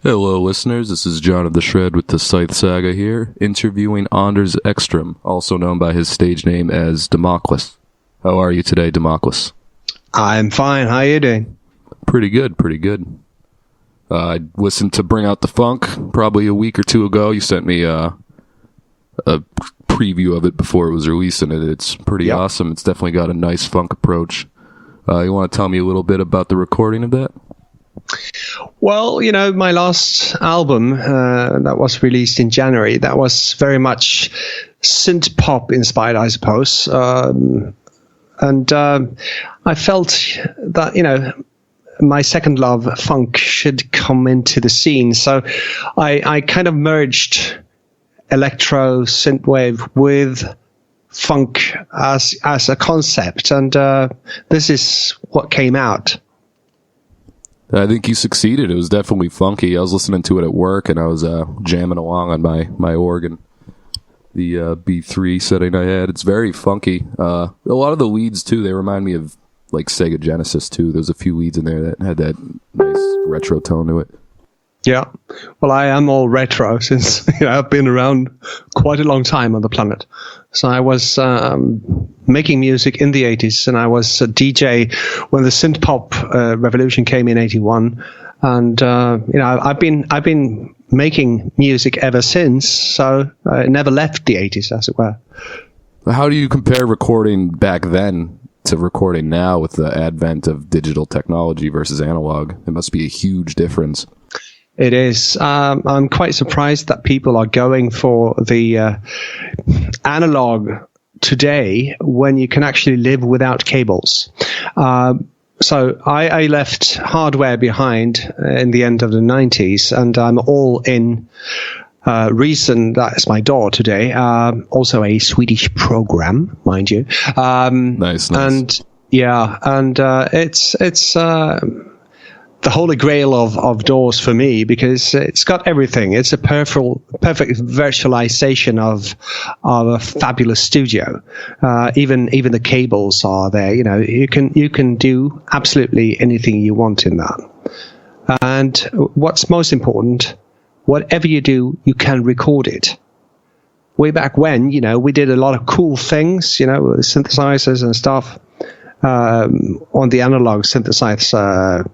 Hello, listeners. This is John of the Shred with the Scythe Saga here, interviewing Anders Ekstrom, also known by his stage name as Damokles. How are you today, Damokles? I'm fine. How are you doing? Pretty good, pretty good. I listened to Bring Out the Funk probably a week or two ago. You sent me a preview of it before it was released, and it's pretty awesome. It's definitely got a nice funk approach. You want to tell me a little bit about the recording of that? Well, my last album that was released in January, that was very much synth pop inspired, I suppose. And I felt that, my second love, funk, should come into the scene. So I kind of merged electro synthwave with funk as a concept. And this is what came out. I think you succeeded. It was definitely funky. I was listening to it at work, and I was jamming along on my organ, the B3 setting I had. It's very funky. A lot of the leads, too, they remind me of like Sega Genesis, too. There's a few leads in there that had that nice retro tone to it. Yeah. Well, I am all retro since I've been around quite a long time on the planet. So I was making music in the 80s, and I was a DJ when the synth pop revolution came in 81. And I've been making music ever since, so I never left the 80s, as it were. How do you compare recording back then to recording now with the advent of digital technology versus analog? It must be a huge difference. It is. I'm quite surprised that people are going for the analog today when you can actually live without cables. So I left hardware behind in the end of the 90s, and I'm all in Reason. That's my DAW today. Also a Swedish program, mind you. Nice. And yeah, and it's the holy grail of DAWs for me, because it's got everything. It's a perfect virtualization of a fabulous studio. Even the cables are there. You can do absolutely anything you want in that. And what's most important, whatever you do, you can record it. Way back when, we did a lot of cool things, with synthesizers and stuff on the analog synthesizer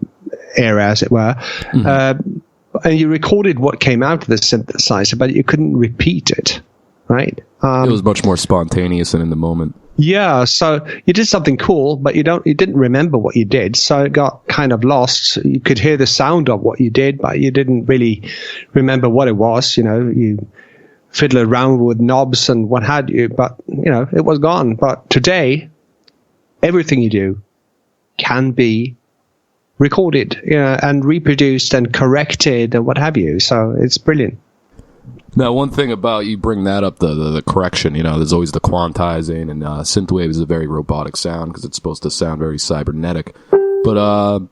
era, as it were. Mm-hmm. And you recorded what came out of the synthesizer, but you couldn't repeat it, right? It was much more spontaneous and in the moment. Yeah, so you did something cool, but you didn't remember what you did, so it got kind of lost. You could hear the sound of what you did, but you didn't really remember what it was. You fiddle around with knobs and what have you, but it was gone. But today, everything you do can be recorded, and reproduced and corrected and what have you. So it's brilliant. Now, one thing about you bring that up, the correction, there's always the quantizing, and synthwave is a very robotic sound because it's supposed to sound very cybernetic. But,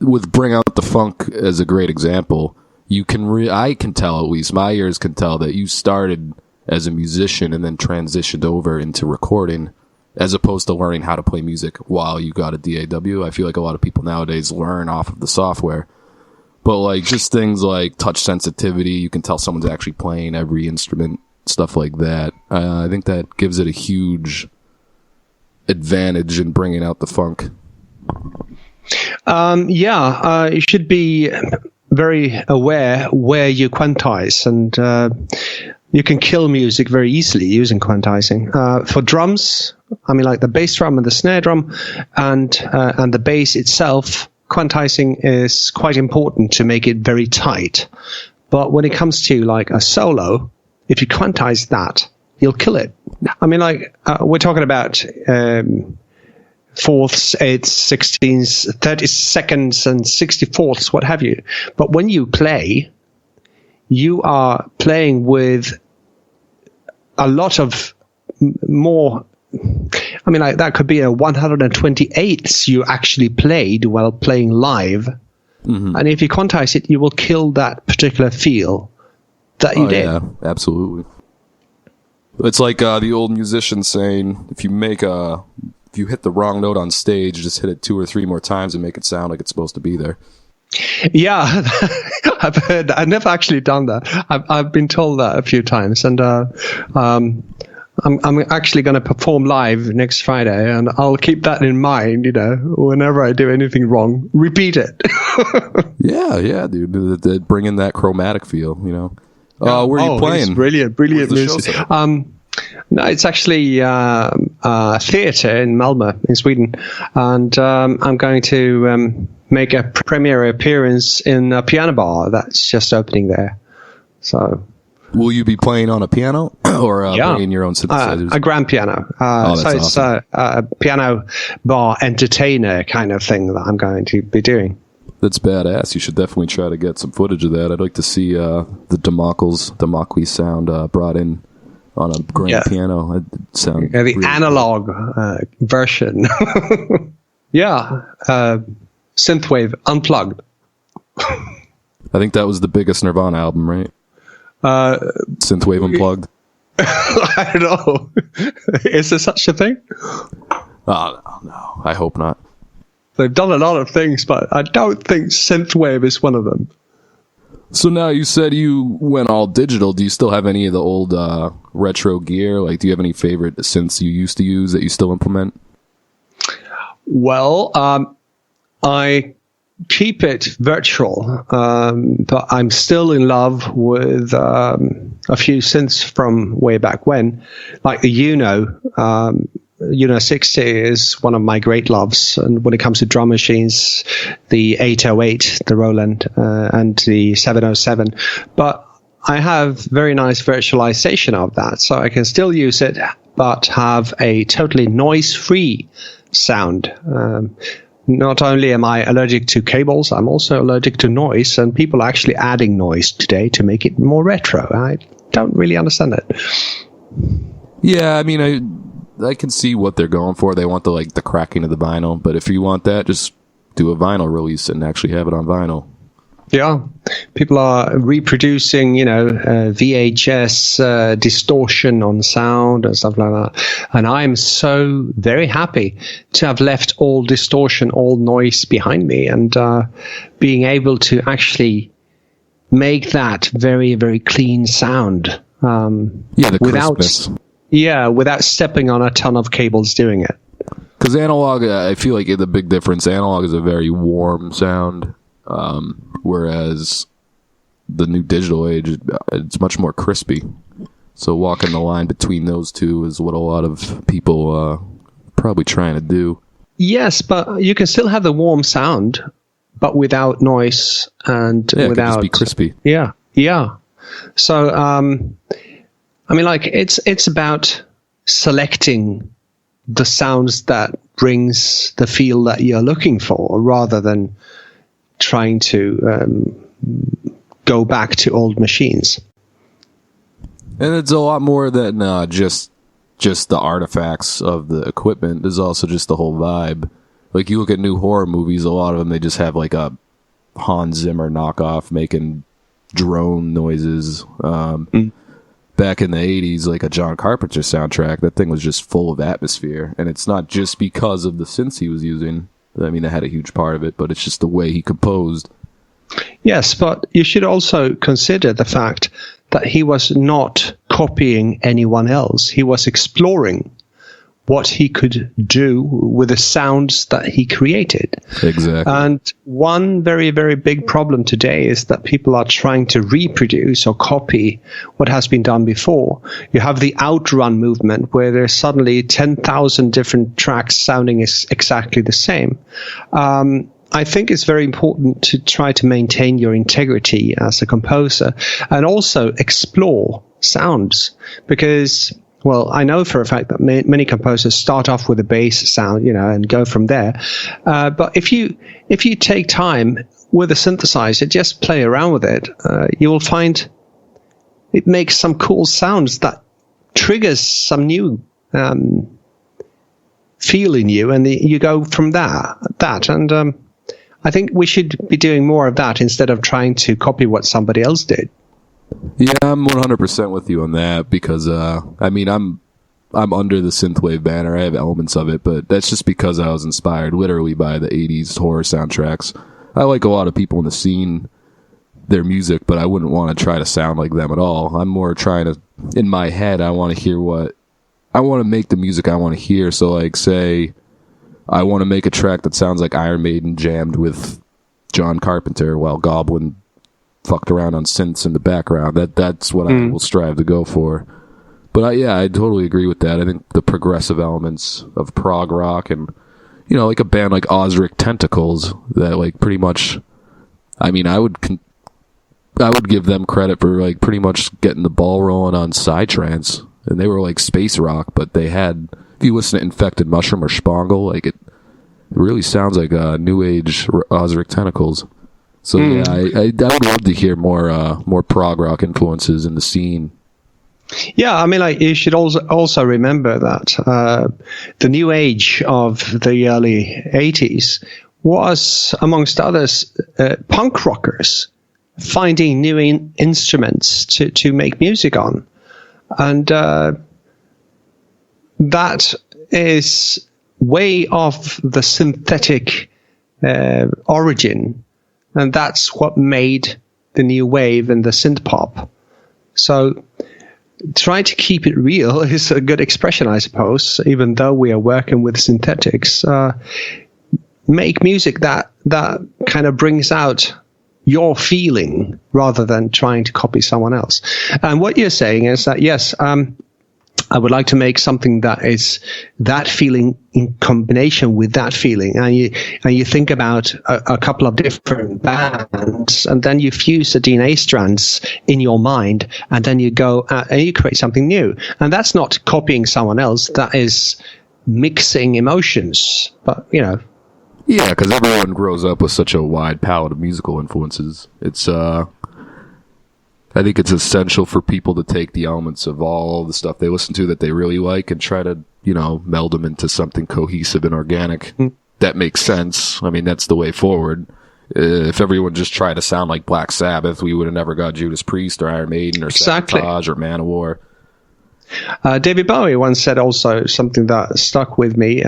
with Bring Out the Funk as a great example, I can tell, at least my ears can tell, that you started as a musician and then transitioned over into recording, as opposed to learning how to play music while you got a DAW. I feel like a lot of people nowadays learn off of the software. But like just things like touch sensitivity, you can tell someone's actually playing every instrument, stuff like that. I think that gives it a huge advantage in bringing out the funk. You should be very aware where you quantize, and you can kill music very easily using quantizing. For drums, like the bass drum and the snare drum and the bass itself, quantizing is quite important to make it very tight. But when it comes to like a solo, if you quantize that, you'll kill it. We're talking about fourths, eighths, 16ths, 32nds, and 64ths, what have you. But when you play, you are playing with a lot of more. That could be a 128ths you actually played while playing live. Mm-hmm. And if you quantize it, you will kill that particular feel that you did. Yeah, absolutely. It's like the old musician saying, if you hit the wrong note on stage, just hit it 2 or 3 more times and make it sound like it's supposed to be there. Yeah, I've heard that. I've never actually done that. I've been told that a few times, and I'm actually going to perform live next Friday, and I'll keep that in mind. Whenever I do anything wrong, repeat it. yeah, dude. Bring in that chromatic feel. Where are you playing? Brilliant music. No, it's actually theatre in Malmö, in Sweden, and I'm going to make a premiere appearance in a piano bar that's just opening there. So, will you be playing on a piano or bringing your own synthesizers? A grand piano. So it's awesome. A piano bar entertainer kind of thing that I'm going to be doing. That's badass. You should definitely try to get some footage of that. I'd like to see the Damokles sound brought in on a grand piano. It'd sound the really analog version. Synthwave unplugged. I think that was the biggest Nirvana album, right? Synthwave Unplugged. I don't know. Is there such a thing? Oh, no. I hope not. They've done a lot of things, but I don't think Synthwave is one of them. So now you said you went all digital. Do you still have any of the old retro gear? Like, do you have any favorite synths you used to use that you still implement? Well, I keep it virtual, but I'm still in love with a few synths from way back when, like the Uno 60 is one of my great loves. And when it comes to drum machines, the 808, the Roland, and the 707. But I have very nice virtualization of that, so I can still use it, but have a totally noise-free sound. Not only am I allergic to cables, I'm also allergic to noise, and people are actually adding noise today to make it more retro. I don't really understand it. Yeah, I mean, I can see what they're going for. They want the cracking of the vinyl, but if you want that, just do a vinyl release and actually have it on vinyl. Yeah, people are reproducing, VHS distortion on sound and stuff like that. And I'm so very happy to have left all distortion, all noise behind me, and being able to actually make that very, very clean sound. The crispness. Without stepping on a ton of cables doing it. Because analog, I feel like the big difference, analog is a very warm sound. Whereas the new digital age, it's much more crispy. So walking the line between those two is what a lot of people probably trying to do. Yes, but you can still have the warm sound, but without noise and without... it can just be crispy. Yeah. So, it's about selecting the sounds that brings the feel that you're looking for, rather than trying to go back to old machines. And it's a lot more than just the artifacts of the equipment. There's also just the whole vibe. Like, you look at new horror movies, a lot of them, they just have like a Hans Zimmer knockoff making drone noises. Back in the 80s, like a John Carpenter soundtrack, that thing was just full of atmosphere. And it's not just because of the synths he was using. I mean, that had a huge part of it, but it's just the way he composed. Yes, but you should also consider the fact that he was not copying anyone else. He was exploring what he could do with the sounds that he created. Exactly. And one very, very big problem today is that people are trying to reproduce or copy what has been done before. You have the outrun movement, where there's suddenly 10,000 different tracks sounding exactly the same. I think it's very important to try to maintain your integrity as a composer, and also explore sounds, because... Well, I know for a fact that many composers start off with a bass sound, and go from there. But if you take time with a synthesizer, just play around with it, you will find it makes some cool sounds that triggers some new feel in you, and you go from that. And I think we should be doing more of that instead of trying to copy what somebody else did. Yeah, I'm 100% with you on that, because I'm under the synthwave banner. I have elements of it, but that's just because I was inspired literally by the 80s horror soundtracks. I like a lot of people in the scene their music, but I wouldn't want to try to sound like them at all. I'm more trying to, in my head, I want to hear I want to make the music I want to hear. So, like, say, I want to make a track that sounds like Iron Maiden jammed with John Carpenter while Goblin fucked around on synths in the background. That's what I will strive to go for. But I totally agree with that. I think the progressive elements of prog rock and, like a band like Osric Tentacles that, like, pretty much, I mean, I would give them credit for, like, pretty much getting the ball rolling on psytrance. And they were like space rock, but they had, if you listen to Infected Mushroom or Spangle, like, it really sounds like new age Osric Tentacles. So yeah, I would love to hear more prog rock influences in the scene. Yeah, I mean, like, you should also remember that the new age of the early 80s was, amongst others, punk rockers finding new instruments to make music on. And that is way off the synthetic origin. And that's what made the new wave and the synth pop. So trying to keep it real is a good expression, I suppose, even though we are working with synthetics. Make music that kind of brings out your feeling rather than trying to copy someone else. And what you're saying is that, yes, I would like to make something that is that feeling in combination with that feeling. And you think about a couple of different bands, and then you fuse the DNA strands in your mind, and then you go and you create something new. And that's not copying someone else. That is mixing emotions. But, Yeah, because everyone grows up with such a wide palette of musical influences. It's, I think it's essential for people to take the elements of all the stuff they listen to that they really like and try to, meld them into something cohesive and organic that makes sense. I mean, that's the way forward. If everyone just tried to sound like Black Sabbath, we would have never got Judas Priest or Iron Maiden or Sabotage or Manowar. David Bowie once said also something that stuck with me.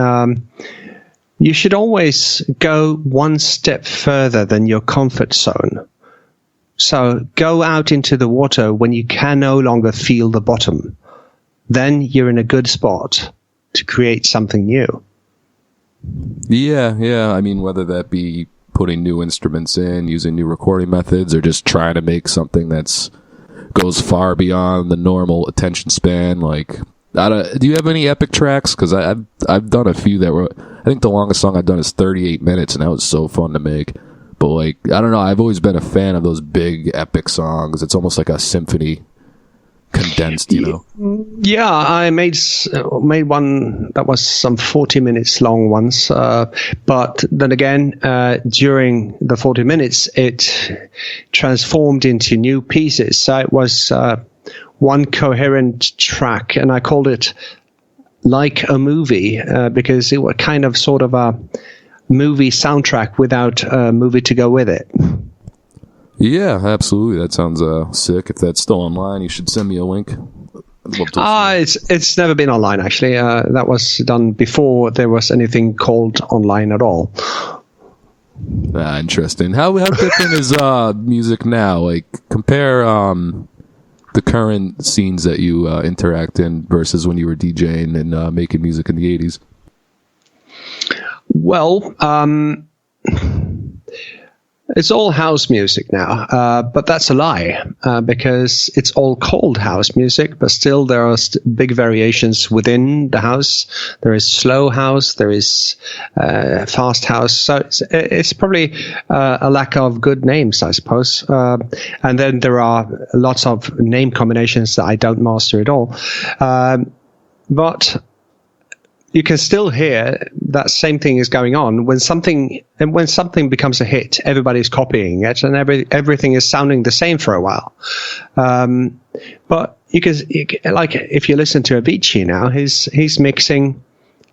You should always go one step further than your comfort zone. So go out into the water when you can no longer feel the bottom. Then you're in a good spot to create something new. Yeah. I mean, whether that be putting new instruments in, using new recording methods, or just trying to make something that's goes far beyond the normal attention span. Like, do you have any epic tracks? Because I've done a few that were, I think the longest song I've done is 38 minutes, and that was so fun to make. But, like, I don't know, I've always been a fan of those big epic songs. It's almost like a symphony condensed, Yeah, I made one that was some 40 minutes long once. But then again, during the 40 minutes, it transformed into new pieces. So it was one coherent track, and I called it Like a Movie, because it was kind of sort of a movie soundtrack without a movie to go with it. Yeah, absolutely. That sounds sick. If that's still online, you should send me a link. It's never been online, actually. That was done before there was anything called online at all. Interesting. How different is music now? Like, compare the current scenes that you interact in versus when you were DJing and making music in the 80s. Well, it's all house music now, but that's a lie, because it's all called house music, but still there are big variations within the house. There is slow house, there is fast house, so it's probably a lack of good names, I suppose. And then there are lots of name combinations that I don't master at all. But you can still hear that same thing is going on when something becomes a hit. Everybody's copying it, and everything is sounding the same for a while. But you can like, if you listen to Avicii now, he's mixing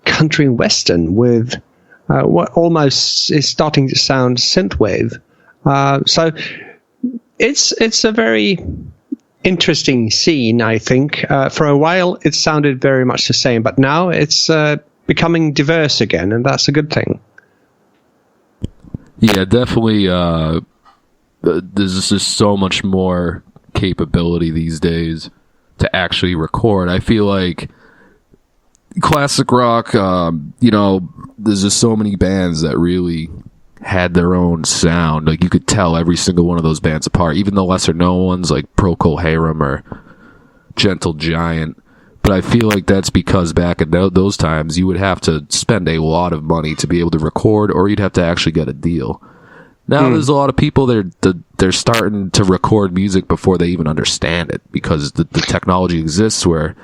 country and western with what almost is starting to sound synthwave. So it's a very interesting scene, I think. For a while, it sounded very much the same, but now it's becoming diverse again, and that's a good thing. Yeah, definitely. there's just so much more capability these days to actually record. I feel like classic rock, there's just so many bands that really had their own sound. Like, you could tell every single one of those bands apart, even the lesser known ones like Procol Harum or Gentle Giant. But I feel like that's because back in those times, you would have to spend a lot of money to be able to record, or you'd have to actually get a deal. Now there's a lot of people they're starting to record music before they even understand it, because the technology exists where,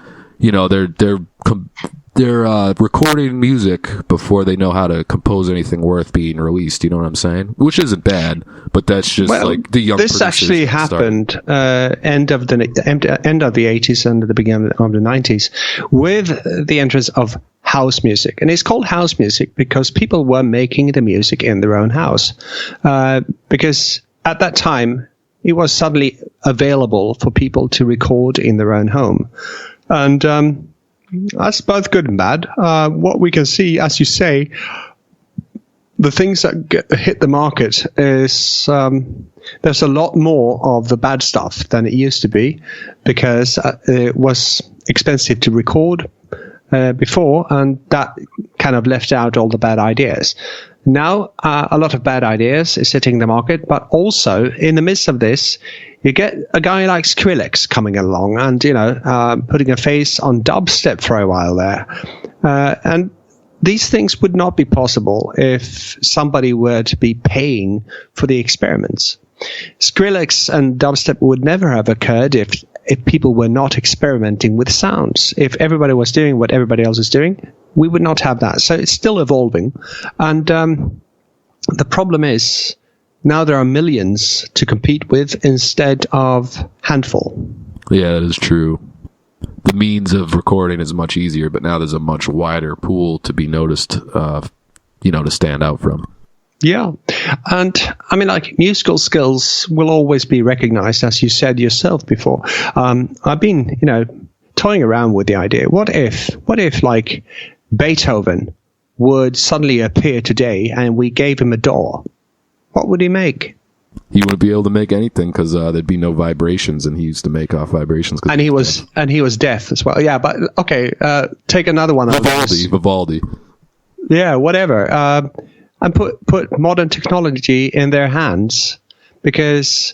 they're recording music before they know how to compose anything worth being released. You know what I'm saying? Which isn't bad, but that's just like the young. This actually happened end of the 80s and the beginning of the 90s with the entrance of house music, and it's called house music because people were making the music in their own house, because at that time it was suddenly available for people to record in their own home, and that's both good and bad. What we can see, as you say, the things that hit the market is there's a lot more of the bad stuff than it used to be, because it was expensive to record before, and that kind of left out all the bad ideas. Now, a lot of bad ideas is hitting the market, but also in the midst of this, you get a guy like Skrillex coming along and, putting a face on dubstep for a while there. And these things would not be possible if somebody were to be paying for the experiments. Skrillex and dubstep would never have occurred if people were not experimenting with sounds. If everybody was doing what everybody else is doing, we would not have that. So it's still evolving. And the problem is, now there are millions to compete with instead of handful. Yeah, that is true. The means of recording is much easier, but now there's a much wider pool to be noticed, to stand out from. Yeah. And I mean, like, musical skills will always be recognized, as you said yourself before. I've been, toying around with the idea. What if like Beethoven would suddenly appear today and we gave him a door? What would he make? He wouldn't be able to make anything because there'd be no vibrations, and he used to make off vibrations. And he was deaf as well. Yeah, but okay, take another one. Vivaldi. Yeah, whatever. And put modern technology in their hands, because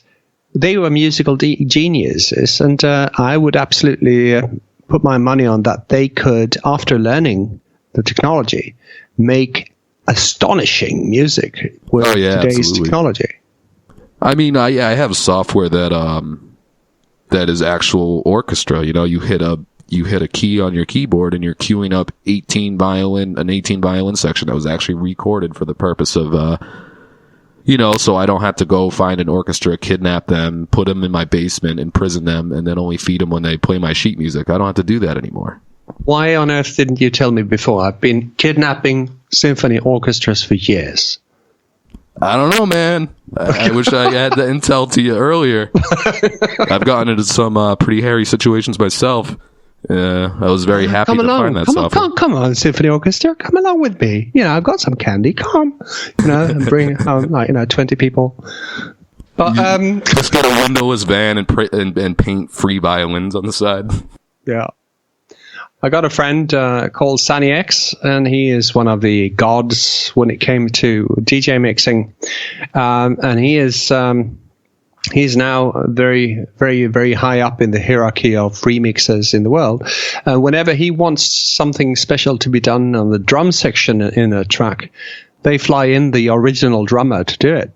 they were musical geniuses, and I would absolutely put my money on that. They could, after learning the technology, make astonishing music with today's absolutely. Technology. I mean, I have software that is actual orchestra. You hit a key on your keyboard and you're queuing up an 18 violin section that was actually recorded for the purpose of so I don't have to go find an orchestra, kidnap them, put them in my basement, imprison them, and then only feed them when they play my sheet music. I don't have to do that anymore. Why on earth didn't you tell me before? I've been kidnapping symphony orchestras for years. I don't know, man. I wish I had the intel to you earlier. I've gotten into some pretty hairy situations myself. I was very happy to find that software. Come on, symphony orchestra. Come along with me. I've got some candy. Come. And bring 20 people. But just get a windowless van and paint free violins on the side. Yeah. I got a friend called Sunny X, and he is one of the gods when it came to DJ mixing. And he is he's now very, very, very high up in the hierarchy of remixers in the world. Whenever he wants something special to be done on the drum section in a track, they fly in the original drummer to do it.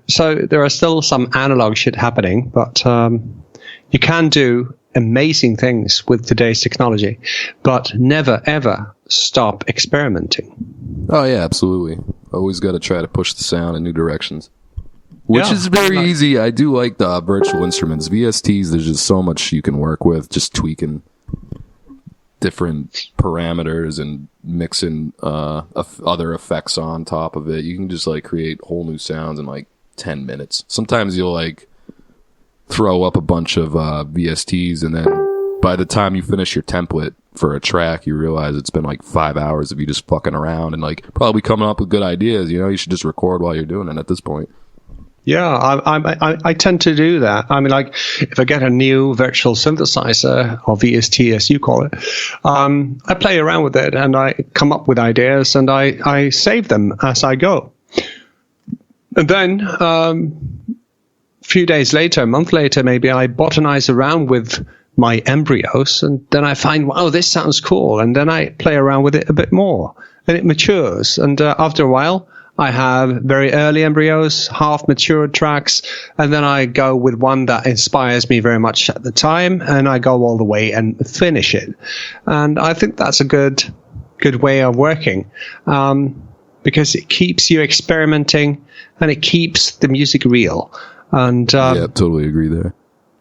So there are still some analog shit happening, but you can do amazing things with today's technology, but never ever stop experimenting. Oh yeah, absolutely. Always got to try to push the sound in new directions, which is very easy. I do like the virtual instruments, VSTs. There's just so much you can work with, just tweaking different parameters and mixing other effects on top of it. You can just like create whole new sounds in like 10 minutes. Sometimes you'll like throw up a bunch of VSTs, and then by the time you finish your template for a track, you realize it's been like 5 hours of you just fucking around and like probably coming up with good ideas. You should just record while you're doing it at this point. Yeah, I tend to do that. I mean, like, if I get a new virtual synthesizer, or VST as you call it, I play around with it and I come up with ideas and I save them as I go. And then a few days later, a month later, maybe I botanize around with my embryos, and then I find, wow, this sounds cool. And then I play around with it a bit more and it matures. And after a while, I have very early embryos, half matured tracks, and then I go with one that inspires me very much at the time, and I go all the way and finish it. And I think that's a good way of working, because it keeps you experimenting and it keeps the music real. And yeah, totally agree there.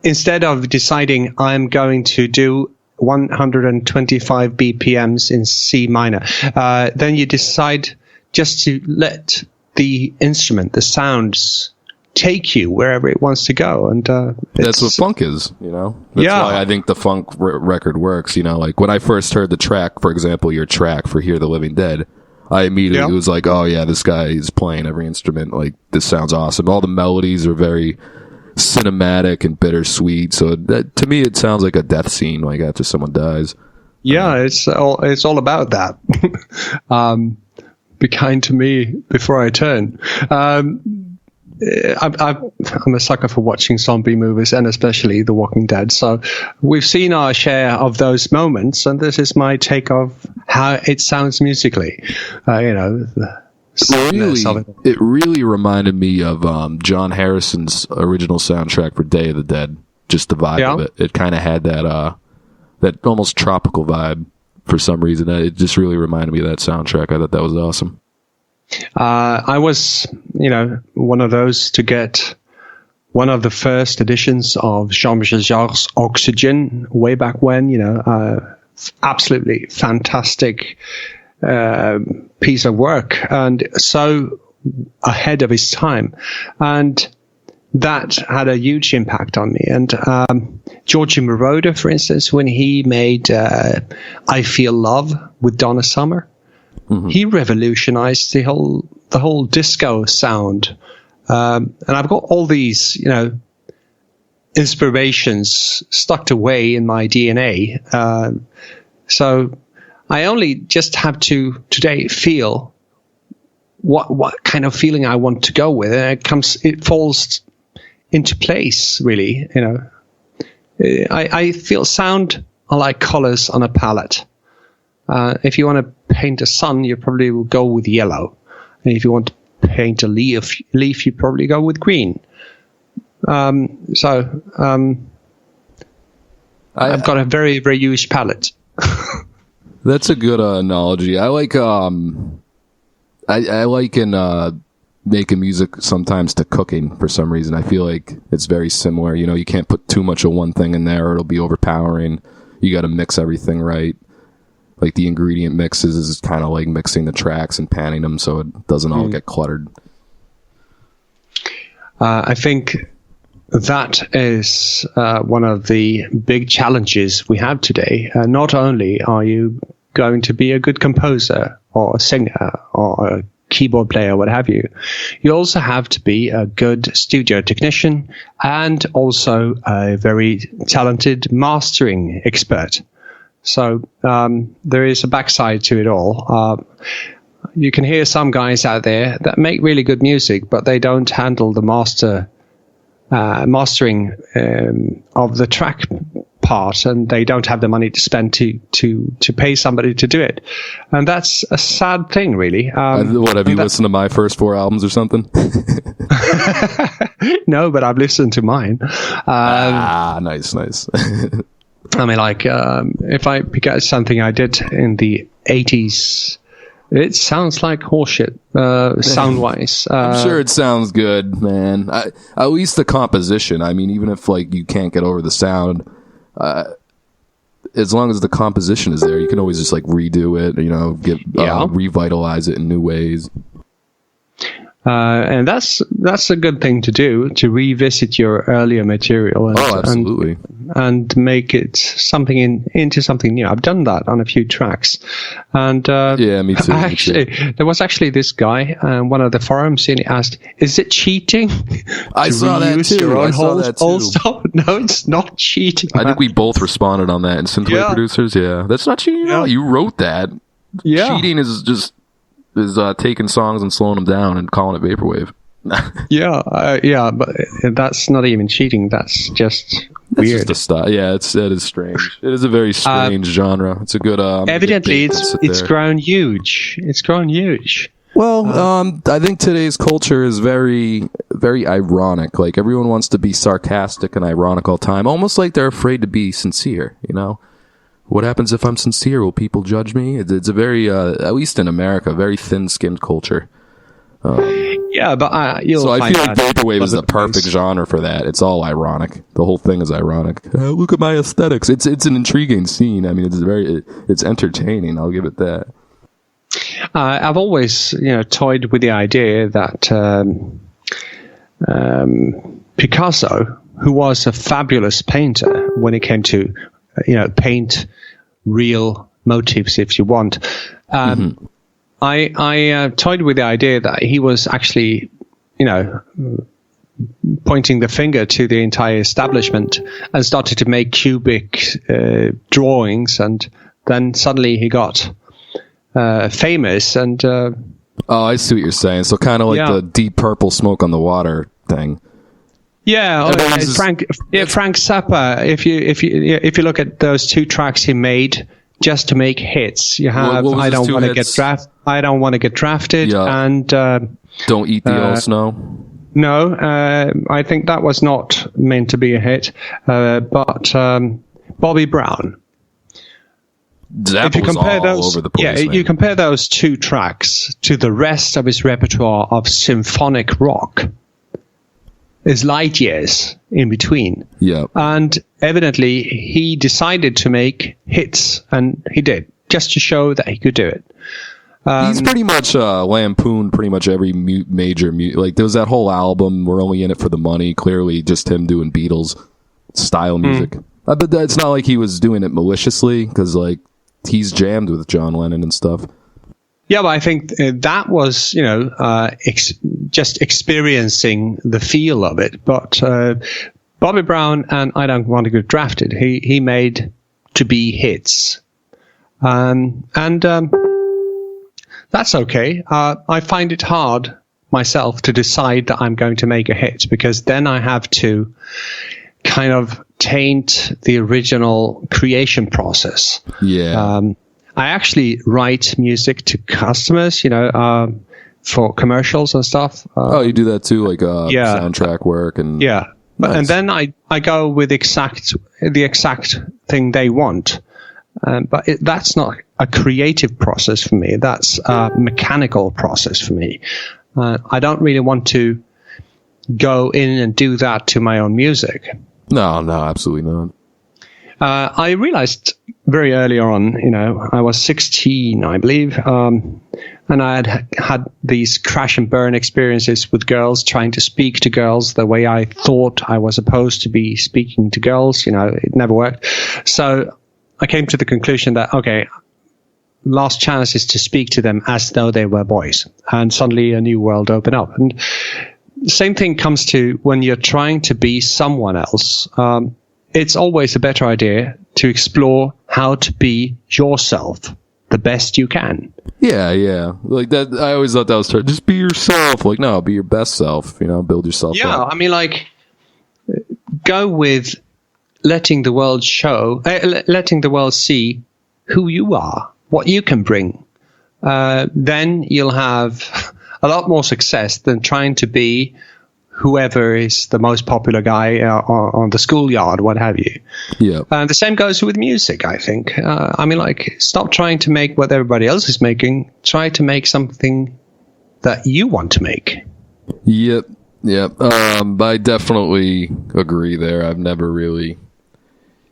Instead of deciding I'm going to do 125 BPMs in C minor, then you decide just to let the instrument, the sounds, take you wherever it wants to go. And that's what funk is, you know? That's why I think the funk record works, you know? Like, when I first heard the track, for example, your track for Hear the Living Dead, I immediately was like, oh yeah, this guy is playing every instrument. Like, this sounds awesome. All the melodies are very cinematic and bittersweet. So to me, it sounds like a death scene, like after someone dies. Yeah, it's all about that. Be kind to me before I turn. I'm a sucker for watching zombie movies, and especially The Walking Dead. So we've seen our share of those moments, and this is my take of how it sounds musically. You know, it really reminded me of John Harrison's original soundtrack for Day of the Dead. Just the vibe of it. It kind of had that almost tropical vibe. For some reason, it just really reminded me of that soundtrack. I thought that was awesome. I was, one of those to get one of the first editions of Jean-Michel Jarre's Oxygen way back when, absolutely fantastic piece of work, and so ahead of his time. And that had a huge impact on me. And Giorgio Moroder, for instance, when he made I Feel Love with Donna Summer, he revolutionized the whole disco sound. And I've got all these, inspirations stuck away in my DNA. So I only just have to today feel what kind of feeling I want to go with, and it falls into place, really. I feel sound are like colors on a palette. If you want to paint a sun, you probably will go with yellow, and if you want to paint a leaf, you probably go with green. I've got a very, very huge palette. That's a good analogy. I like I like making music sometimes to cooking for some reason. I feel like it's very similar. You can't put too much of one thing in there or it'll be overpowering. You got to mix everything right. Like the ingredient mixes is kind of like mixing the tracks and panning them so it doesn't all get cluttered. I think that is one of the big challenges we have today. Not only are you going to be a good composer or a singer or a keyboard player, what have you, you also have to be a good studio technician and also a very talented mastering expert. So there is a backside to it all. You can hear some guys out there that make really good music, but they don't handle the mastering of the track part, and they don't have the money to spend to pay somebody to do it, and that's a sad thing, really. What, have you listened to my first 4 albums or something? No, but I've listened to mine. Nice. I mean, like, if I pick out something I did in the 80s, it sounds like horseshit, sound-wise. I'm sure it sounds good, man. At least the composition. I mean, even if like you can't get over the sound, as long as the composition is there, you can always just like redo it, revitalize it in new ways. And that's a good thing to do, to revisit your earlier material and, absolutely. and make it something into something new. I've done that on a few tracks. And yeah, me too. There was actually this guy on one of the forums, and he asked, "Is it cheating?" I saw that too. Stuff? No, it's not cheating. I think we both responded on that in Synthwave Producers. Yeah, that's not cheating. Yeah. You wrote that. Yeah, cheating is just taking songs and slowing them down and calling it vaporwave. But that's not even cheating. That's just weird. Just a yeah, it is strange. It is a very strange genre. It's a good. Evidently, it's grown huge. It's grown huge. Well, I think today's culture is very, very ironic. Like, everyone wants to be sarcastic and ironic all the time, almost like they're afraid to be sincere. You know, what happens if I'm sincere? Will people judge me? It's a very, at least in America, very thin-skinned culture. Yeah, but so I feel like vaporwave is the perfect genre for that. It's all ironic. The whole thing is ironic. Look at my aesthetics. It's an intriguing scene. I mean, it's entertaining. I'll give it that. I've always, toyed with the idea that Picasso, who was a fabulous painter when it came to, paint real motifs, if you want. I toyed with the idea that he was actually, pointing the finger to the entire establishment and started to make cubic drawings, and then suddenly he got famous. And I see what you're saying. So kind of like the Deep Purple Smoke on the Water thing. Yeah, Frank Zappa. If you look at those two tracks he made just to make hits, you have I don't want to get drafted, and Don't Eat the Old Snow. No, I think that was not meant to be a hit. But Bobby Brown. Zappa was all over the place. Yeah, you compare those two tracks to the rest of his repertoire of symphonic rock. There's light years in between. Yeah. And evidently he decided to make hits, and he did, just to show that he could do it. He's pretty much lampooned pretty much every major like there was that whole album, We're Only In It for the Money, clearly just him doing Beatles style music. But it's not like he was doing it maliciously, because like he's jammed with John Lennon and stuff. Yeah, but I think that was, just experiencing the feel of it. But Bobby Brown and I Don't Want to Get Drafted, he made to be hits. And that's okay. I find it hard myself to decide that I'm going to make a hit, because then I have to kind of taint the original creation process. Yeah. I actually write music to customers, for commercials and stuff. You do that too, like soundtrack work and nice. And then I go with the exact thing they want. But that's not a creative process for me. That's a mechanical process for me. I don't really want to go in and do that to my own music. No, absolutely not. I realized very early on, I was 16, I believe, and I had these crash and burn experiences with girls, trying to speak to girls the way I thought I was supposed to be speaking to girls. It never worked. So I came to the conclusion that, okay, last chance is to speak to them as though they were boys. And suddenly a new world opened up. And the same thing comes to when you're trying to be someone else. It's always a better idea to explore how to be yourself the best you can. Yeah. Like that, I always thought that was true. Just be yourself. Like, no, be your best self, build yourself up. Yeah, I mean, like, go with letting the world see who you are, what you can bring. Then you'll have a lot more success than trying to be whoever is the most popular guy on the schoolyard, what have you. Yeah. And the same goes with music, I think. Stop trying to make what everybody else is making. Try to make something that you want to make. Yep. I definitely agree there. I've never really...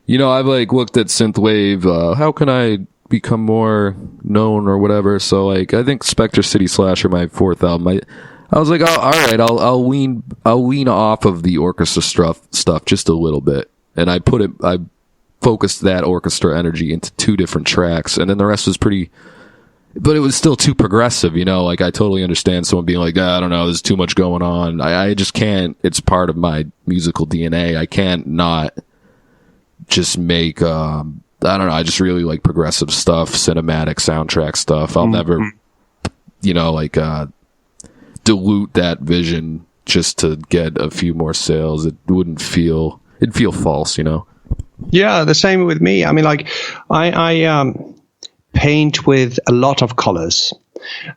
I've looked at synthwave. How can I become more known or whatever? So I think Spectre City Slasher, my fourth album, I was like, oh, all right, I'll wean off of the orchestra stuff just a little bit, and I focused that orchestra energy into 2 different tracks, and then the rest was pretty. But it was still too progressive, you know. Like I totally understand someone being like, I don't know, there's too much going on. I just can't. It's part of my musical DNA. I can't not just make. I don't know. I just really like progressive stuff, cinematic soundtrack stuff. I'll never, you know, like dilute that vision just to get a few more sales. It'd feel false, you know. Yeah, the same with me. I mean, like I paint with a lot of colors.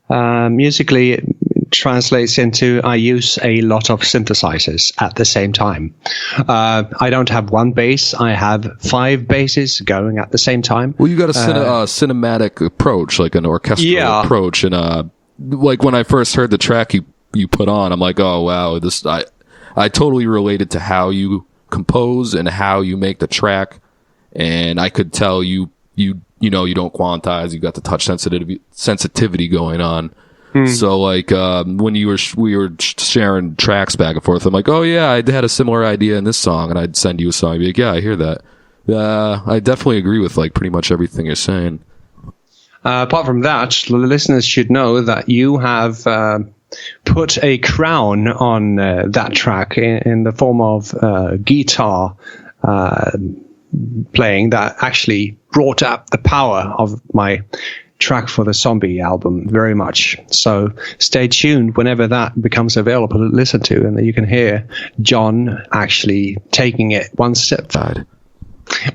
Musically, it translates into I use a lot of synthesizers at the same time. I don't have one bass. I have 5 basses going at the same time. Well, you got a cinematic approach, like an orchestral approach. And like when I first heard the track you put on, I'm like, oh, wow, I totally related to how you compose and how you make the track. And I could tell you know, you don't quantize. You got the touch sensitivity going on. So like when we were sharing tracks back and forth, I'm like, oh yeah, I had a similar idea in this song, and I'd send you a song. I'd be like, yeah, I hear that. I definitely agree with like pretty much everything you're saying. Apart from that, the listeners should know that you have put a crown on that track in the form of guitar playing that actually brought up the power of my track for the Zombie album very much. So stay tuned whenever that becomes available to listen to, and you can hear John actually taking it one step forward.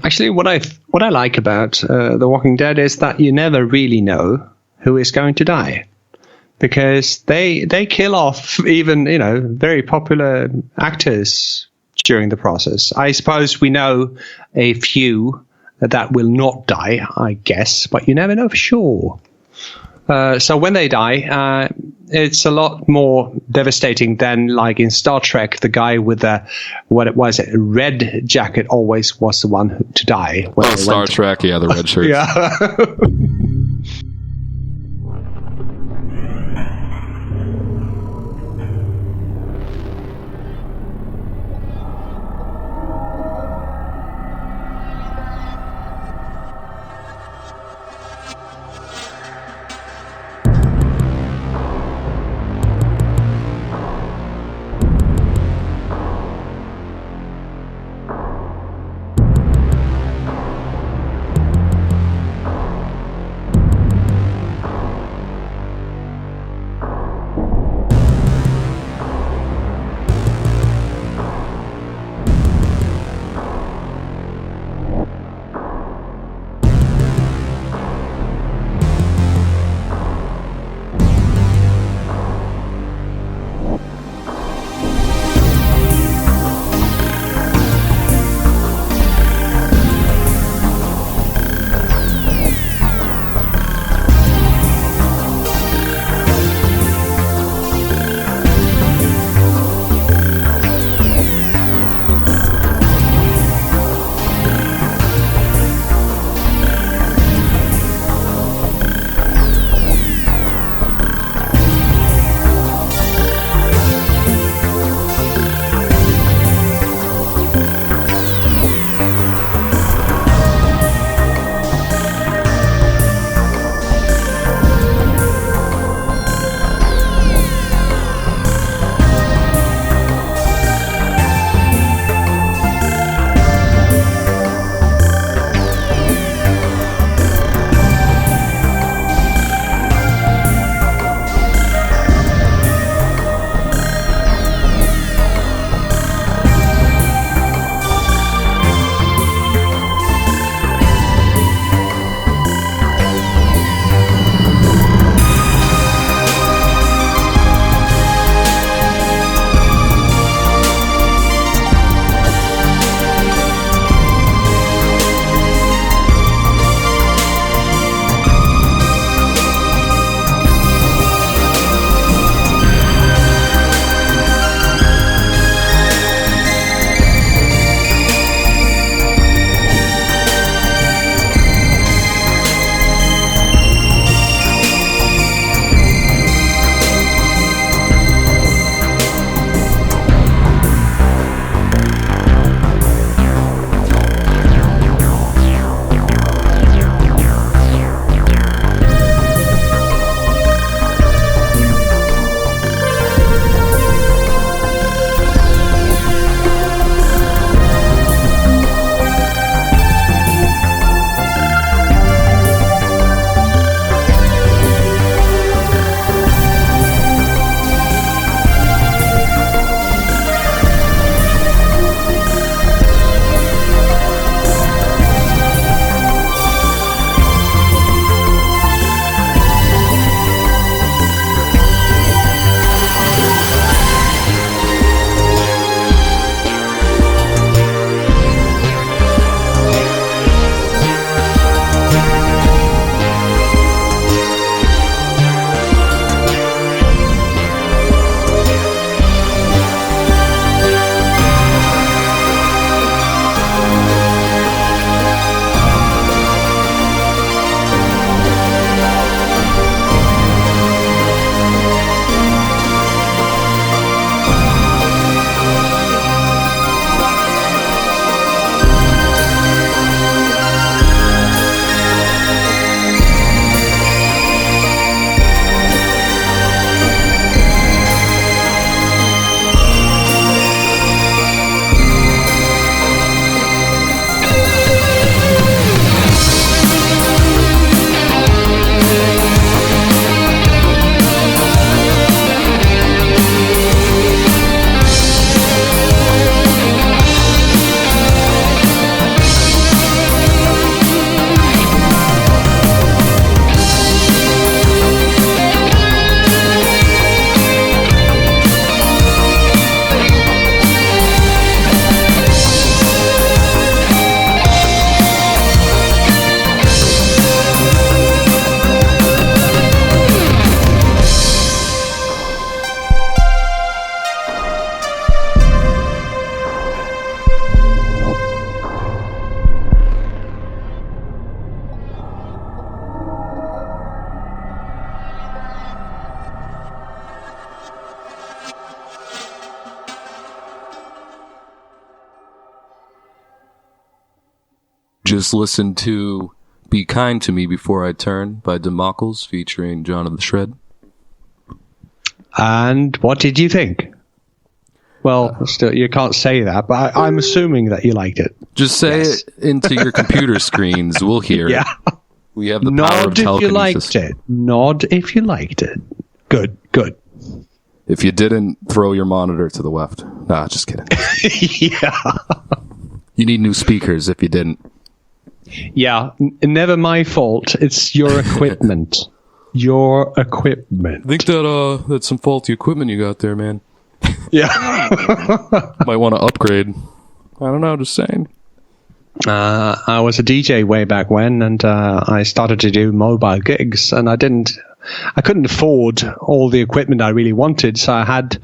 Actually, what I like about The Walking Dead is that you never really know who is going to die, because they kill off even, you know, very popular actors during the process. I suppose we know a few that will not die, I guess, but you never know for sure. So when they die, it's a lot more devastating than like in Star Trek, the guy with the, a red jacket always was the one to die. Star Trek, yeah, the red shirt. Yeah. Just listen to Be Kind to Me Before I Turn by Damokles featuring John of the Shred. And what did you think? Well, still, you can't say that, but I'm assuming that you liked it. Just say it into your computer screens. We'll hear it. We have the power of telekinesis. Nod if you liked it. Nod if you liked it. Good, good. If you didn't, throw your monitor to the left. Nah, just kidding. Yeah. You need new speakers if you didn't. Yeah, never my fault. It's your equipment. Your equipment. I think that's some faulty equipment you got there, man. Yeah. Might want to upgrade. I don't know, just saying. I was a DJ way back when, and I started to do mobile gigs, and I couldn't afford all the equipment I really wanted, so I had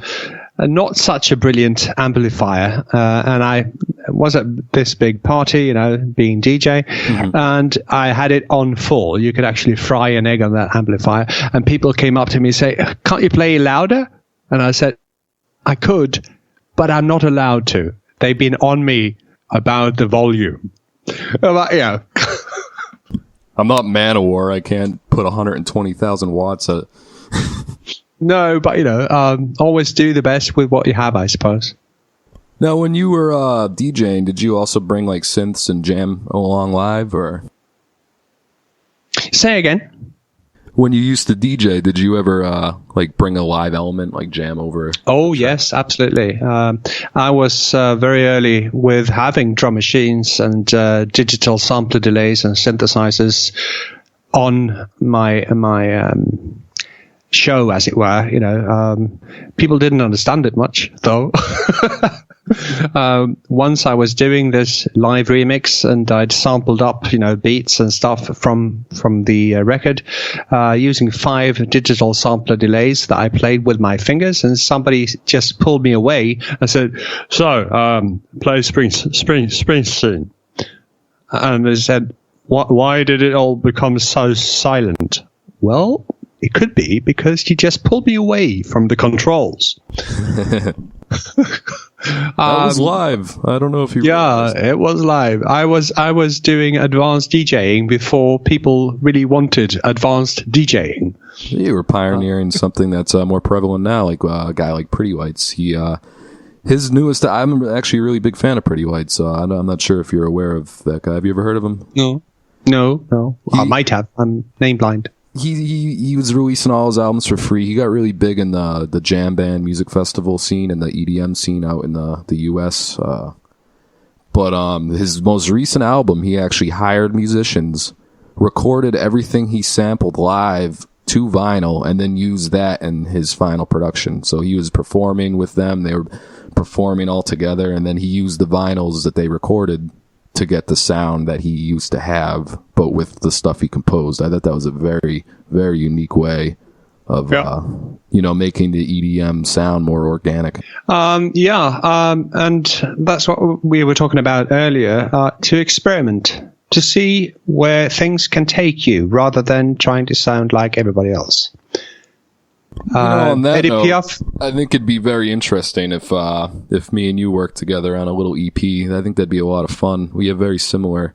not such a brilliant amplifier, and I was at this big party, being DJ, and I had it on full. You could actually fry an egg on that amplifier, and people came up to me and say, "Can't you play louder?" And I said, "I could, but I'm not allowed to. They've been on me about the volume." Yeah. I'm not Manowar. I can't put 120,000 watts at... No, but always do the best with what you have, I suppose. Now, when you were DJing, did you also bring like synths and jam along live, or? Say again. When you used to DJ, did you ever bring a live element, like jam over? Oh yes, absolutely. I was very early with having drum machines and digital sampler delays and synthesizers on my show, as it were. People didn't understand it much, though. Once I was doing this live remix, and I'd sampled up, beats and stuff from the record, using 5 digital sampler delays that I played with my fingers, and somebody just pulled me away and said, "So, play Springsteen." And they said, "Why did it all become so silent?" Well, it could be because you just pulled me away from the controls. That was live. I don't know if you. Yeah, it was live. I was doing advanced DJing before people really wanted advanced DJing. You were pioneering something that's more prevalent now, like a guy like Pretty Whites. His newest. I'm actually a really big fan of Pretty Whites. So I'm not sure if you're aware of that guy. Have you ever heard of him? No. I might have. I'm name blind. He was releasing all his albums for free. He got really big in the jam band music festival scene and the EDM scene out in the US. But his most recent album, he actually hired musicians, recorded everything he sampled live to vinyl, and then used that in his final production. So he was performing with them. They were performing all together, and then he used the vinyls that they recorded to get the sound that he used to have, but with the stuff he composed. I thought that was a very, very unique way of, making the EDM sound more organic. And that's what we were talking about earlier, to experiment, to see where things can take you, rather than trying to sound like everybody else. On that note, I think it'd be very interesting if me and you worked together on a little EP. I think that'd be a lot of fun. We have very similar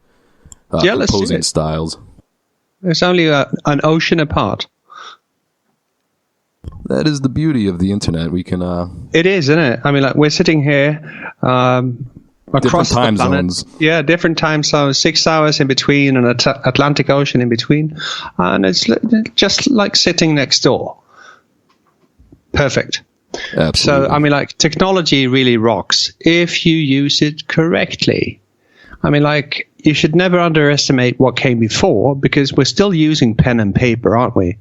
composing styles. It's only an ocean apart. That is the beauty of the internet. We can. It is, isn't it? I mean, we're sitting here across different time the planet. zones. Yeah, different time zones. 6 hours in between, and Atlantic Ocean in between, and it's just like sitting next door. Perfect. Absolutely. So, technology really rocks if you use it correctly. You should never underestimate what came before, because we're still using pen and paper, aren't we?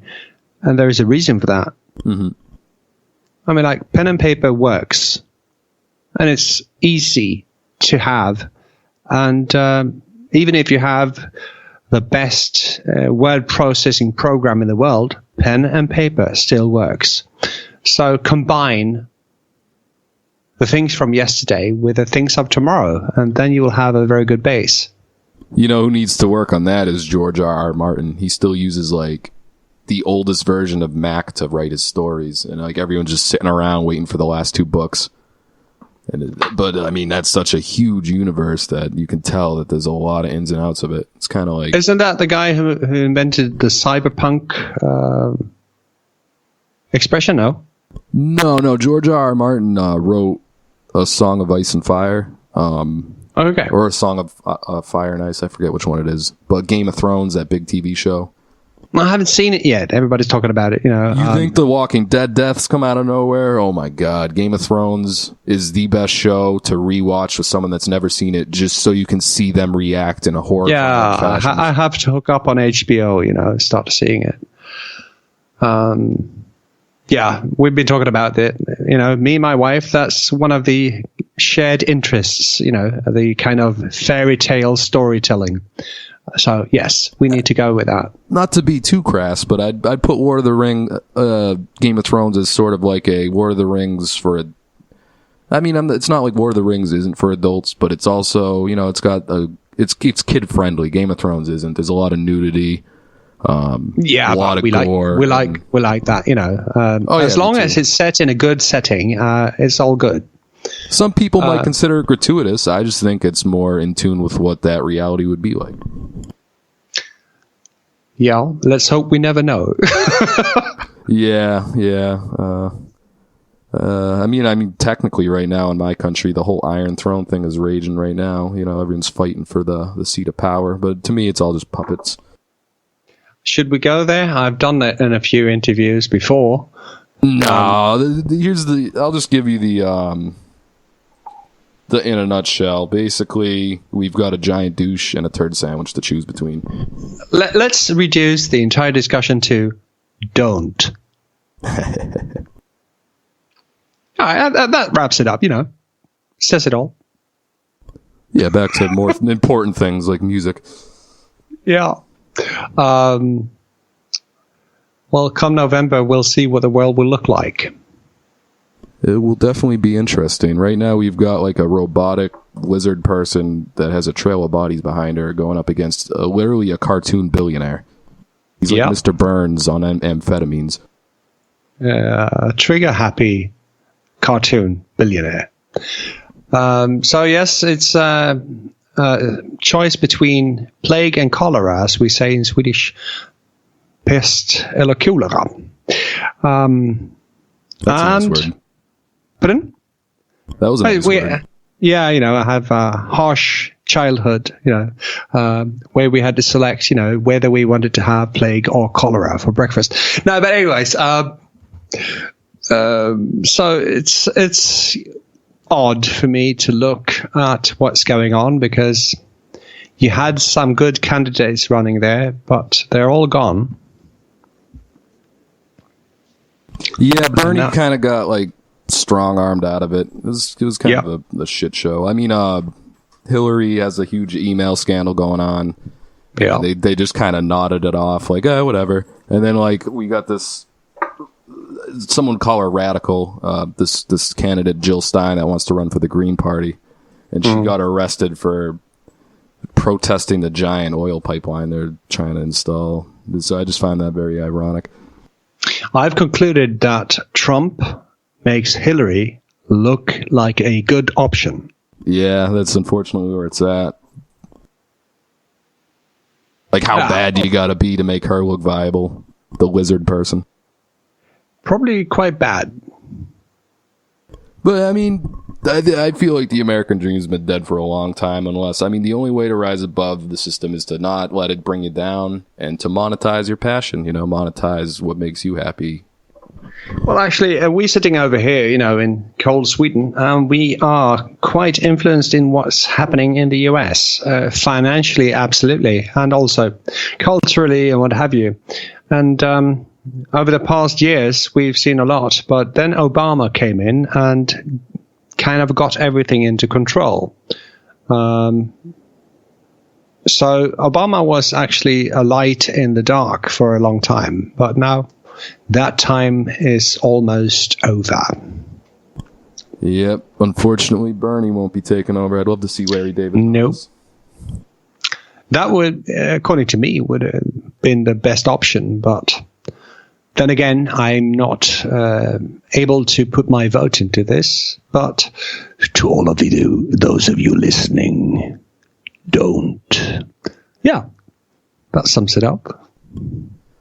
And there is a reason for that. Mm-hmm. Pen and paper works, and it's easy to have. And even if you have the best word processing program in the world, pen and paper still works. So combine the things from yesterday with the things of tomorrow, and then you will have a very good base. You know who needs to work on that is George R.R. Martin. He still uses the oldest version of Mac to write his stories, and everyone's just sitting around waiting for the last 2 books. But I mean, that's such a huge universe that you can tell that there's a lot of ins and outs of it. It's kind of like... Isn't that the guy who invented the cyberpunk expression, no? No. George R. R. Martin wrote A Song of Ice and Fire. Okay. Or A Song of Fire and Ice. I forget which one it is. But Game of Thrones, that big TV show. I haven't seen it yet. Everybody's talking about it. You think The Walking Dead deaths come out of nowhere? Oh my God. Game of Thrones is the best show to rewatch with someone that's never seen it, just so you can see them react in a horror fashion. I have to hook up on HBO, start seeing it. Yeah, we've been talking about it. Me and my wife, that's one of the shared interests, the kind of fairy tale storytelling. So, yes, we need to go with that. Not to be too crass, but I'd put War of the Ring, Game of Thrones as sort of like a War of the Rings for... it's not like War of the Rings isn't for adults, but it's also, it's got it's kid-friendly. Game of Thrones isn't. There's a lot of nudity. A lot of gore. We like that, as long as it's set in a good setting, it's all good. Some people might consider it gratuitous. I just think it's more in tune with what that reality would be like. Yeah, let's hope we never know. Yeah. Technically right now in my country, the whole Iron Throne thing is raging right now. Everyone's fighting for the seat of power. But to me, it's all just puppets. Should we go there? I've done that in a few interviews before. No, I'll just give you the in a nutshell. Basically, we've got a giant douche and a turd sandwich to choose between. Let's reduce the entire discussion to don't. That wraps it up, Says it all. Yeah, back to more important things like music. Yeah. Well, come November, we'll see what the world will look like. It will definitely be interesting. Right now, we've got like a robotic lizard person that has a trail of bodies behind her going up against literally a cartoon billionaire. He's like Mr. Burns on amphetamines. A trigger-happy cartoon billionaire. So, yes, it's a choice between plague and cholera, as we say in Swedish. Pest eller kolera. That's a nice word. Pardon? That was a nice word. Yeah, I have a harsh childhood, where we had to select, whether we wanted to have plague or cholera for breakfast. No, but anyways, so it's odd for me to look at what's going on because you had some good candidates running there, but they're all gone. Yeah, Bernie kind of got like strong-armed out of it. It was kind of a shit show. Hillary has a huge email scandal going on. Yeah, they just kind of nodded it off, like, whatever. And then like we got this, someone call her radical. This candidate Jill Stein that wants to run for the Green Party, and she got arrested for protesting the giant oil pipeline they're trying to install. So I just find that very ironic. I've concluded that Trump makes Hillary look like a good option. Yeah, that's unfortunately where it's at. Like, how bad do you gotta be to make her look viable? The lizard person. Probably quite bad. But, I feel like the American dream has been dead for a long time unless, the only way to rise above the system is to not let it bring you down and to monetize your passion, monetize what makes you happy. Well, actually, we're sitting over here, in cold Sweden. We are quite influenced in what's happening in the US, financially, absolutely, and also culturally and what have you. And over the past years, we've seen a lot, but then Obama came in and kind of got everything into control. So Obama was actually a light in the dark for a long time, but now that time is almost over. Yep. Unfortunately, Bernie won't be taking over. I'd love to see Larry David. Nope. That would, according to me, would have been the best option, but Then again, I'm not able to put my vote into this, but to all of you, those of you listening, don't. Yeah, that sums it up.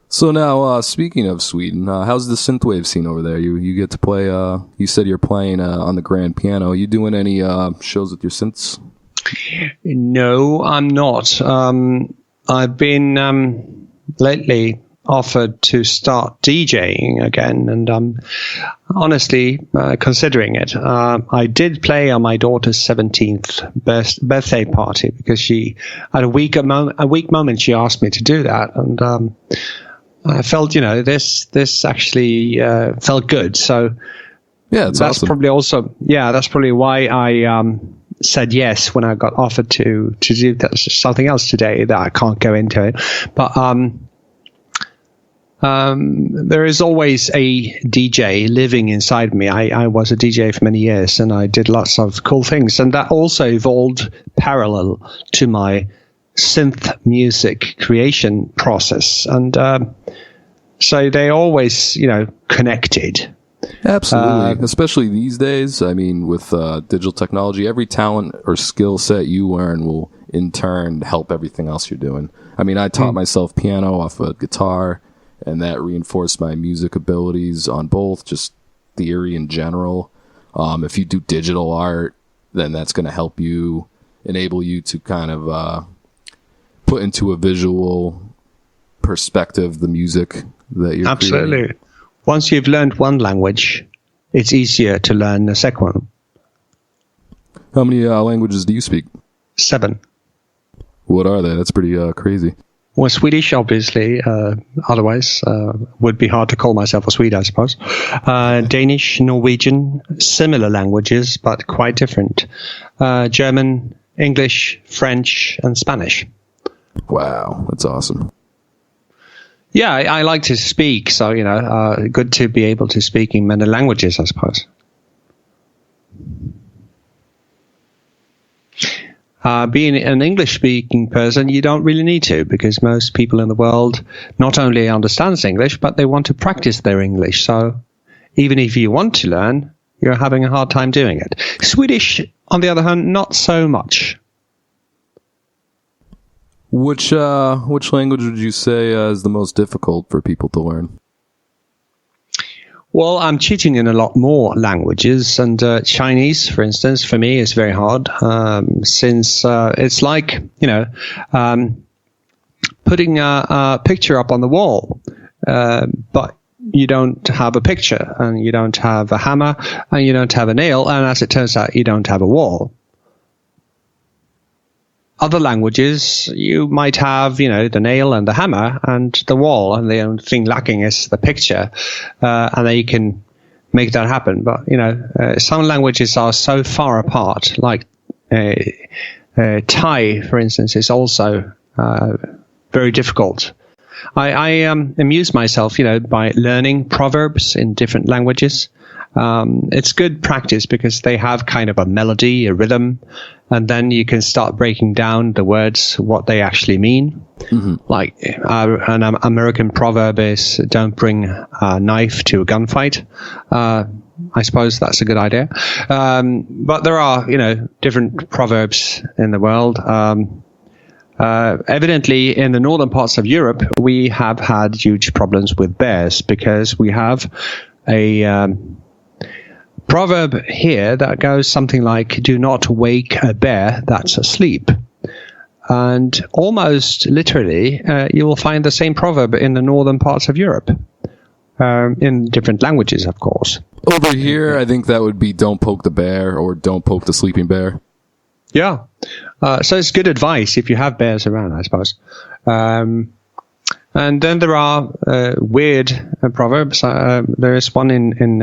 So now, speaking of Sweden, how's the synthwave scene over there? You get to play, you said you're playing on the grand piano. Are you doing any shows with your synths? No, I'm not. I've been lately offered to start DJing again, and I'm honestly considering it. I did play on my daughter's 17th birthday party because she, at a weak moment, she asked me to do that, and I felt, this actually felt good. So yeah, that's awesome. That's probably why I said yes when I got offered to do something else today that I can't go into it, but there is always a DJ living inside me. I was a DJ for many years, and I did lots of cool things, and that also evolved parallel to my synth music creation process, and so they always, connected. Absolutely, especially these days. I mean, with digital technology, every talent or skill set you learn will in turn help everything else you're doing. I mean, I taught myself piano off a guitar, and that reinforced my music abilities on both, just theory in general. If you do digital art, then that's going to help you, enable you to kind of put into a visual perspective the music that you're Absolutely. creating. Once you've learned one language, it's easier to learn the second one. How many languages do you speak? 7. What are they? That's pretty crazy. Well, Swedish, obviously. Otherwise, would be hard to call myself a Swede, I suppose. Danish, Norwegian, similar languages, but quite different. German, English, French, and Spanish. Wow, that's awesome. Yeah, I like to speak, so, good to be able to speak in many languages, I suppose. Being an English-speaking person, you don't really need to, because most people in the world not only understands English, but they want to practice their English. So even if you want to learn, you're having a hard time doing it. Swedish, on the other hand, not so much. Which language would you say is the most difficult for people to learn? Well, I'm teaching in a lot more languages, and Chinese, for instance, for me is very hard, since it's like, putting a picture up on the wall, but you don't have a picture, and you don't have a hammer, and you don't have a nail, and as it turns out, you don't have a wall. Other languages, you might have, the nail and the hammer and the wall, and the only thing lacking is the picture, and then you can make that happen. But, some languages are so far apart, like Thai, for instance, is also very difficult. I amuse myself, by learning proverbs in different languages. It's good practice because they have kind of a melody, a rhythm, and then you can start breaking down the words, what they actually mean. Mm-hmm. Like an American proverb is, don't bring a knife to a gunfight. I suppose that's a good idea. But there are, different proverbs in the world. Evidently, in the northern parts of Europe, we have had huge problems with bears because we have a proverb here that goes something like, do not wake a bear that's asleep. And almost literally, you will find the same proverb in the northern parts of Europe, in different languages, of course. Over here, I think that would be don't poke the bear or don't poke the sleeping bear. Yeah. So it's good advice if you have bears around, I suppose. And then there are weird proverbs. There is one in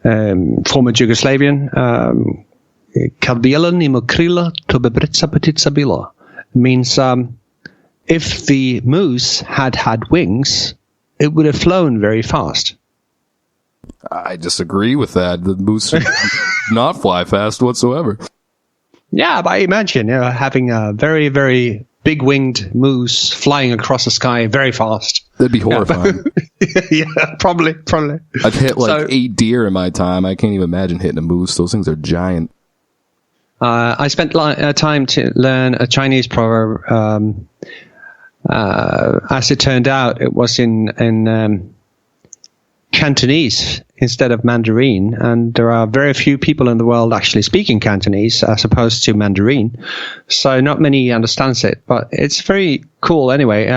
former Yugoslavian, Kadbielen imokrila to bebritsa petitsa bila, means if the moose had wings, it would have flown very fast. I disagree with that. The moose would not fly fast whatsoever. Yeah, but imagine having a very, very big-winged moose flying across the sky very fast. That'd be horrifying. Yeah, probably. I've hit 8 deer in my time. I can't even imagine hitting a moose. Those things are giant. I spent time to learn a Chinese proverb. As it turned out, it was in Cantonese instead of Mandarin, and there are very few people in the world actually speaking Cantonese as opposed to Mandarin, so not many understands it, but it's very cool anyway.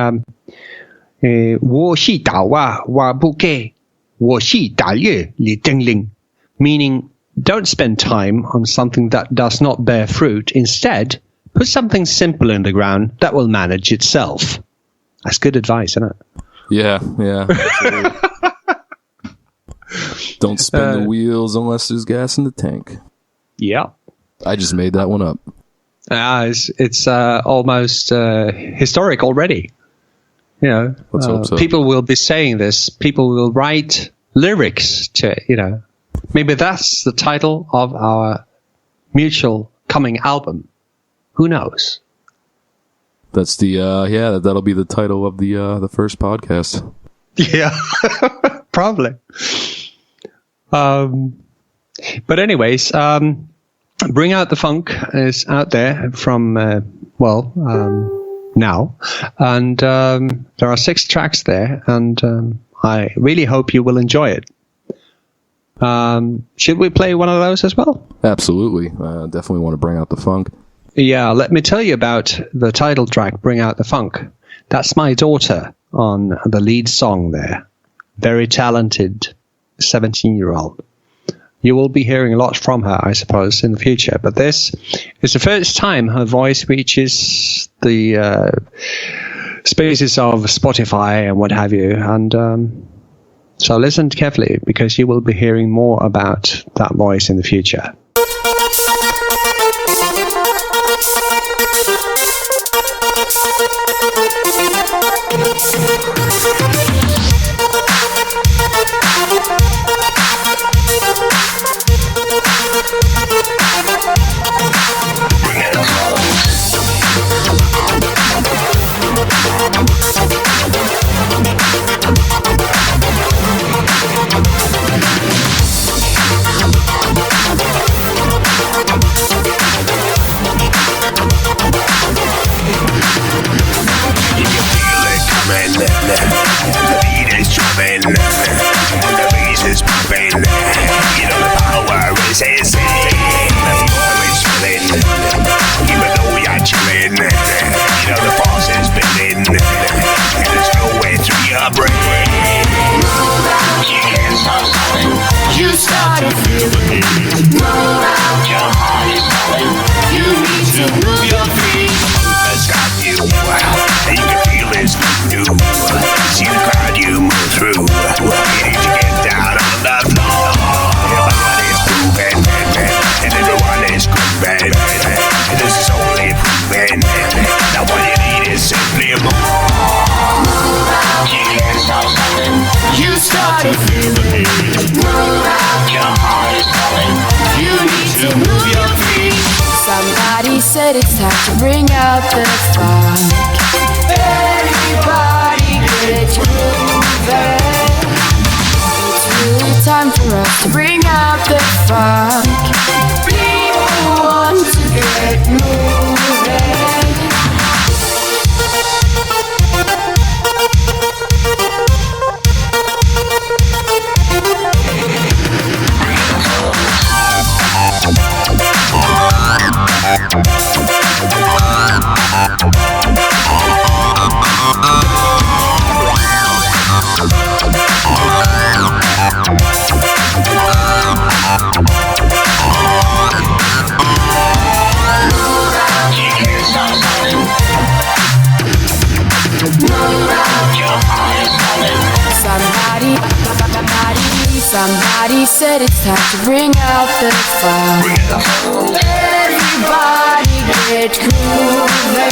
我是打蛙蛙不给，我是打月李丁零, meaning don't spend time on something that does not bear fruit. Instead, put something simple in the ground that will manage itself. That's good advice, isn't it? Yeah. Don't spin the wheels unless there's gas in the tank. Yeah. I just made that one up. It's almost historic already. You know, let's hope so. People will be saying this. People will write lyrics to, maybe that's the title of our mutual coming album. Who knows? That's the that'll be the title of the first podcast. Yeah, probably. But anyways, Bring Out the Funk is out there from now, and there are 6 tracks there, and I really hope you will enjoy it. Should we play one of those as well? Absolutely. Definitely want to bring out the funk. Yeah, let me tell you about the title track, Bring Out the Funk. That's my daughter on the lead song there. Very talented 17-year-old. You will be hearing a lot from her, I suppose, in the future. But this is the first time her voice reaches the spaces of Spotify and what have you. And so listen carefully, because you will be hearing more about that voice in the future. Somebody said it's time to bring out the funk. Everybody get moving. It's really time for us to bring out the funk. People want to get moving. Somebody said it's time to bring out the funk. Everybody get grooving.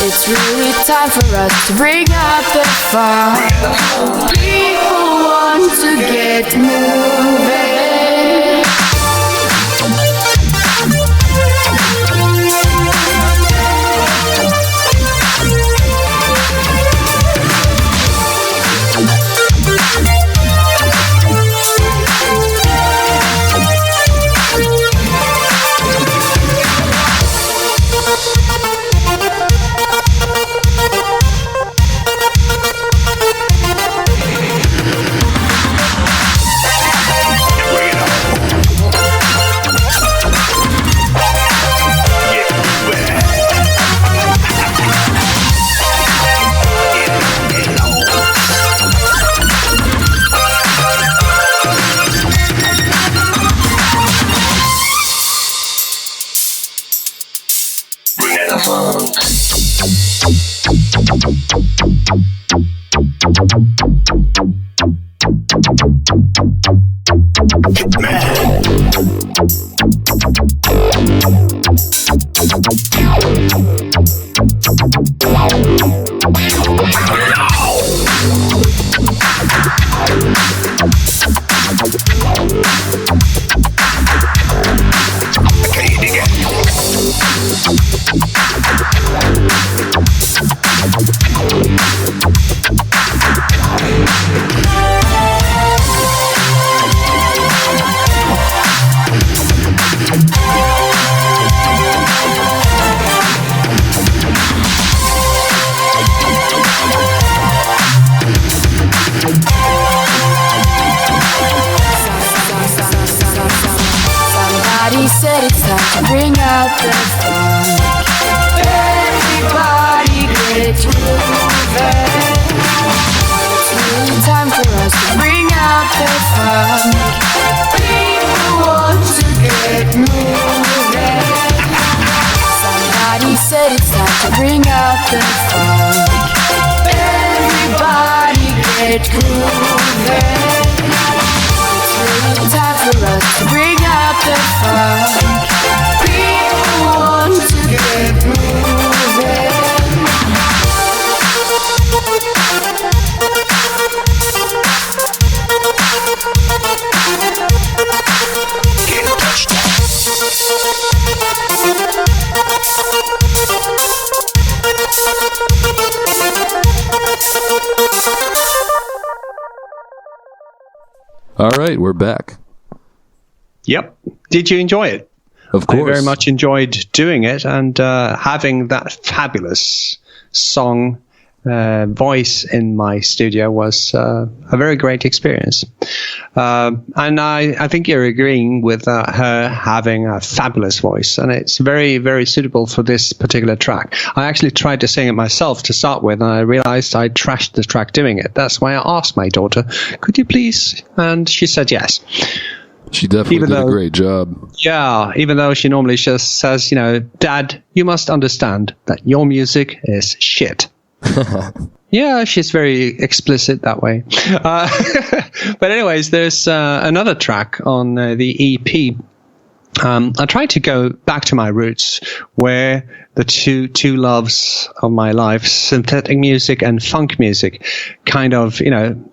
It's really time for us to bring out the funk. People want to get moving. Somebody said it's time to bring out the funk. Everybody get moving. It's really time for us to bring out the funk. People want to get moving. Somebody said it's time to bring out the funk. Everybody get moving. It's really time for us to bring out the funk. People want to get moving. Get touched. All right, we're back. Yep. Did you enjoy it? Of course. I very much enjoyed doing it, and having that fabulous song voice in my studio was a very great experience. And I think you're agreeing with her having a fabulous voice, and it's very, very suitable for this particular track. I actually tried to sing it myself to start with, and I realized I trashed the track doing it. That's why I asked my daughter, could you please? And she said yes. She definitely did a great job. Yeah, even though she normally just says, Dad, you must understand that your music is shit. Yeah, she's very explicit that way. But anyways, there's another track on the EP. I tried to go back to my roots, where the two loves of my life, synthetic music and funk music, kind of,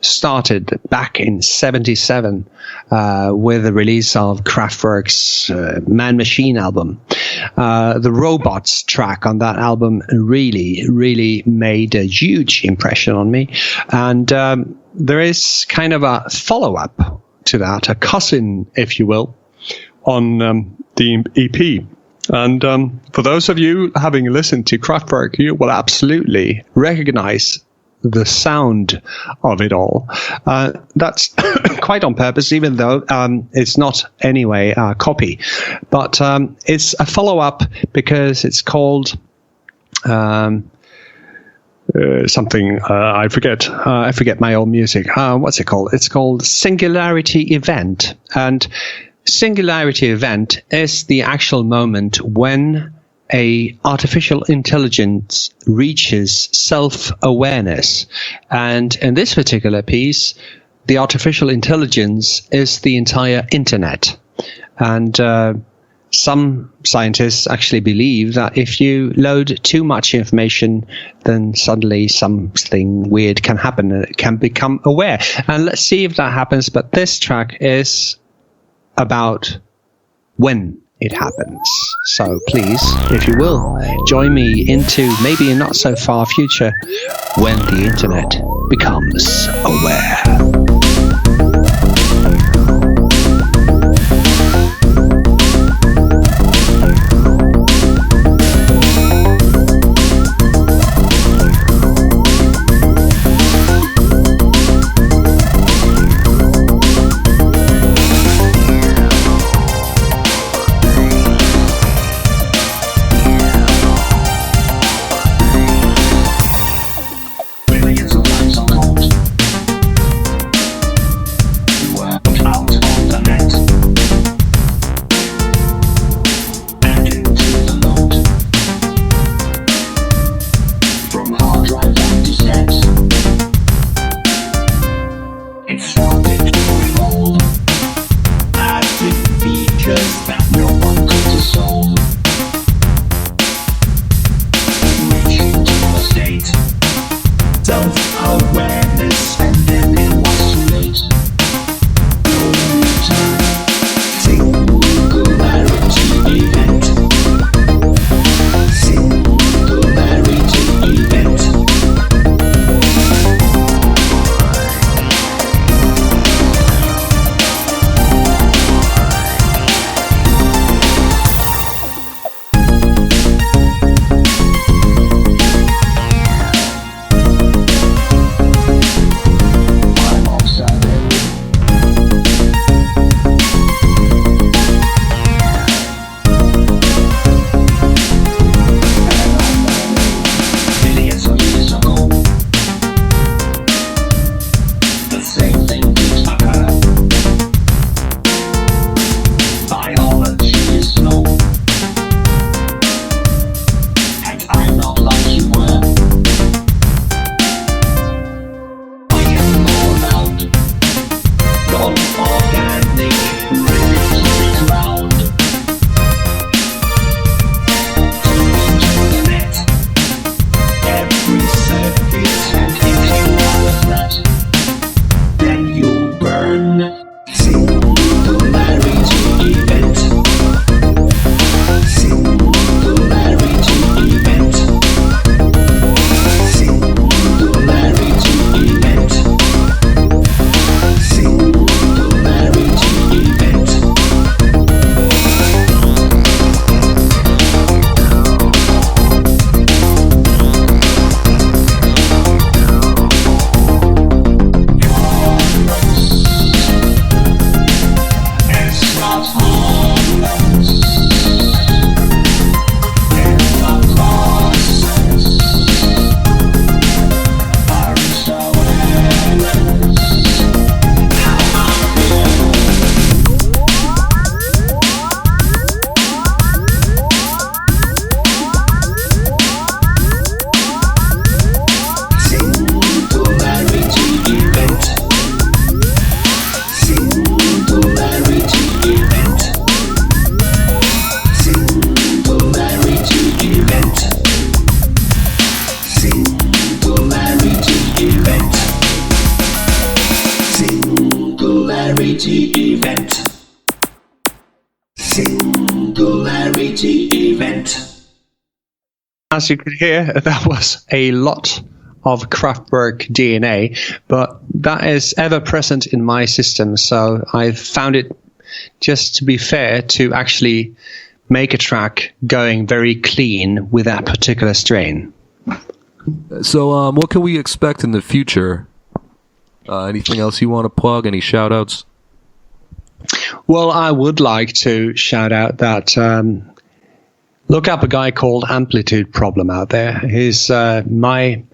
started back in '77 with the release of Kraftwerk's Man Machine album. The Robots track on that album really, really made a huge impression on me. And there is kind of a follow-up to that, a cousin, if you will, on the EP. And for those of you having listened to Kraftwerk, you will absolutely recognize the sound of it all. That's quite on purpose, even though it's not anyway a copy. But it's a follow-up because it's called something, I forget. I forget my old music. What's it called? It's called Singularity Event. And Singularity Event is the actual moment when a artificial intelligence reaches self-awareness. And in this particular piece, the artificial intelligence is the entire internet. And some scientists actually believe that if you load too much information, then suddenly something weird can happen and it can become aware. And let's see if that happens. But this track is about when it happens. So please, if you will, join me into maybe a not so far future when the internet becomes aware. Singularity event. Singularity event. As you could hear, that was a lot of Kraftwerk DNA, but that is ever present in my system. So I found it, just to be fair, to actually make a track going very clean with that particular strain. So, what can we expect in the future? Anything else you want to plug? Any shout outs? Well, I would like to shout out that look up a guy called Amplitude Problem out there. He's my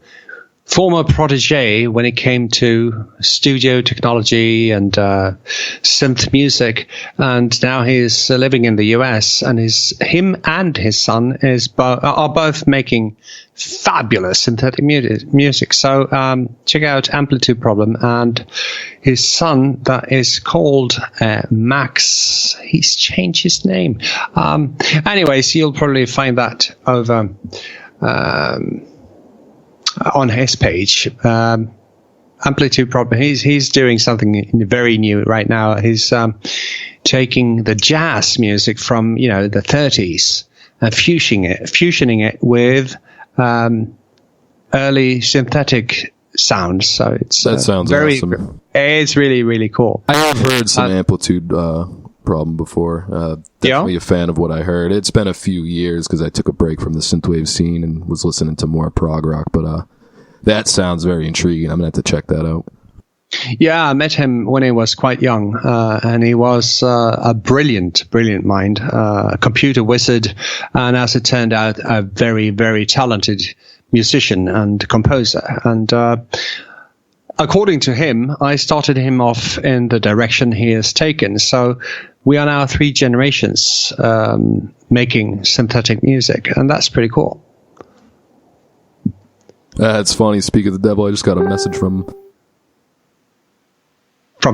former protege when it came to studio technology and synth music, and now he's living in the US, and him and his son are both making fabulous synthetic music. So check out Amplitude Problem, and his son, that is called Max. He's changed his name. Anyways, you'll probably find that over on his page. Amplitude Problem. He's doing something very new right now. He's taking the jazz music from the 30s and fusioning it with early synthetic sounds. So that sounds very awesome. It's really, really cool. I have heard some Amplitude Problem before. Definitely a fan of what I heard. It's been a few years because I took a break from the synthwave scene and was listening to more prog rock, but that sounds very intriguing. I'm gonna have to check that out. Yeah, I met him when he was quite young, and he was a brilliant mind, a computer wizard, and as it turned out, a very, very talented musician and composer. And according to him, I started him off in the direction he has taken. So we are now 3 generations making synthetic music, and that's pretty cool. It's funny. Speak of the devil, I just got a message from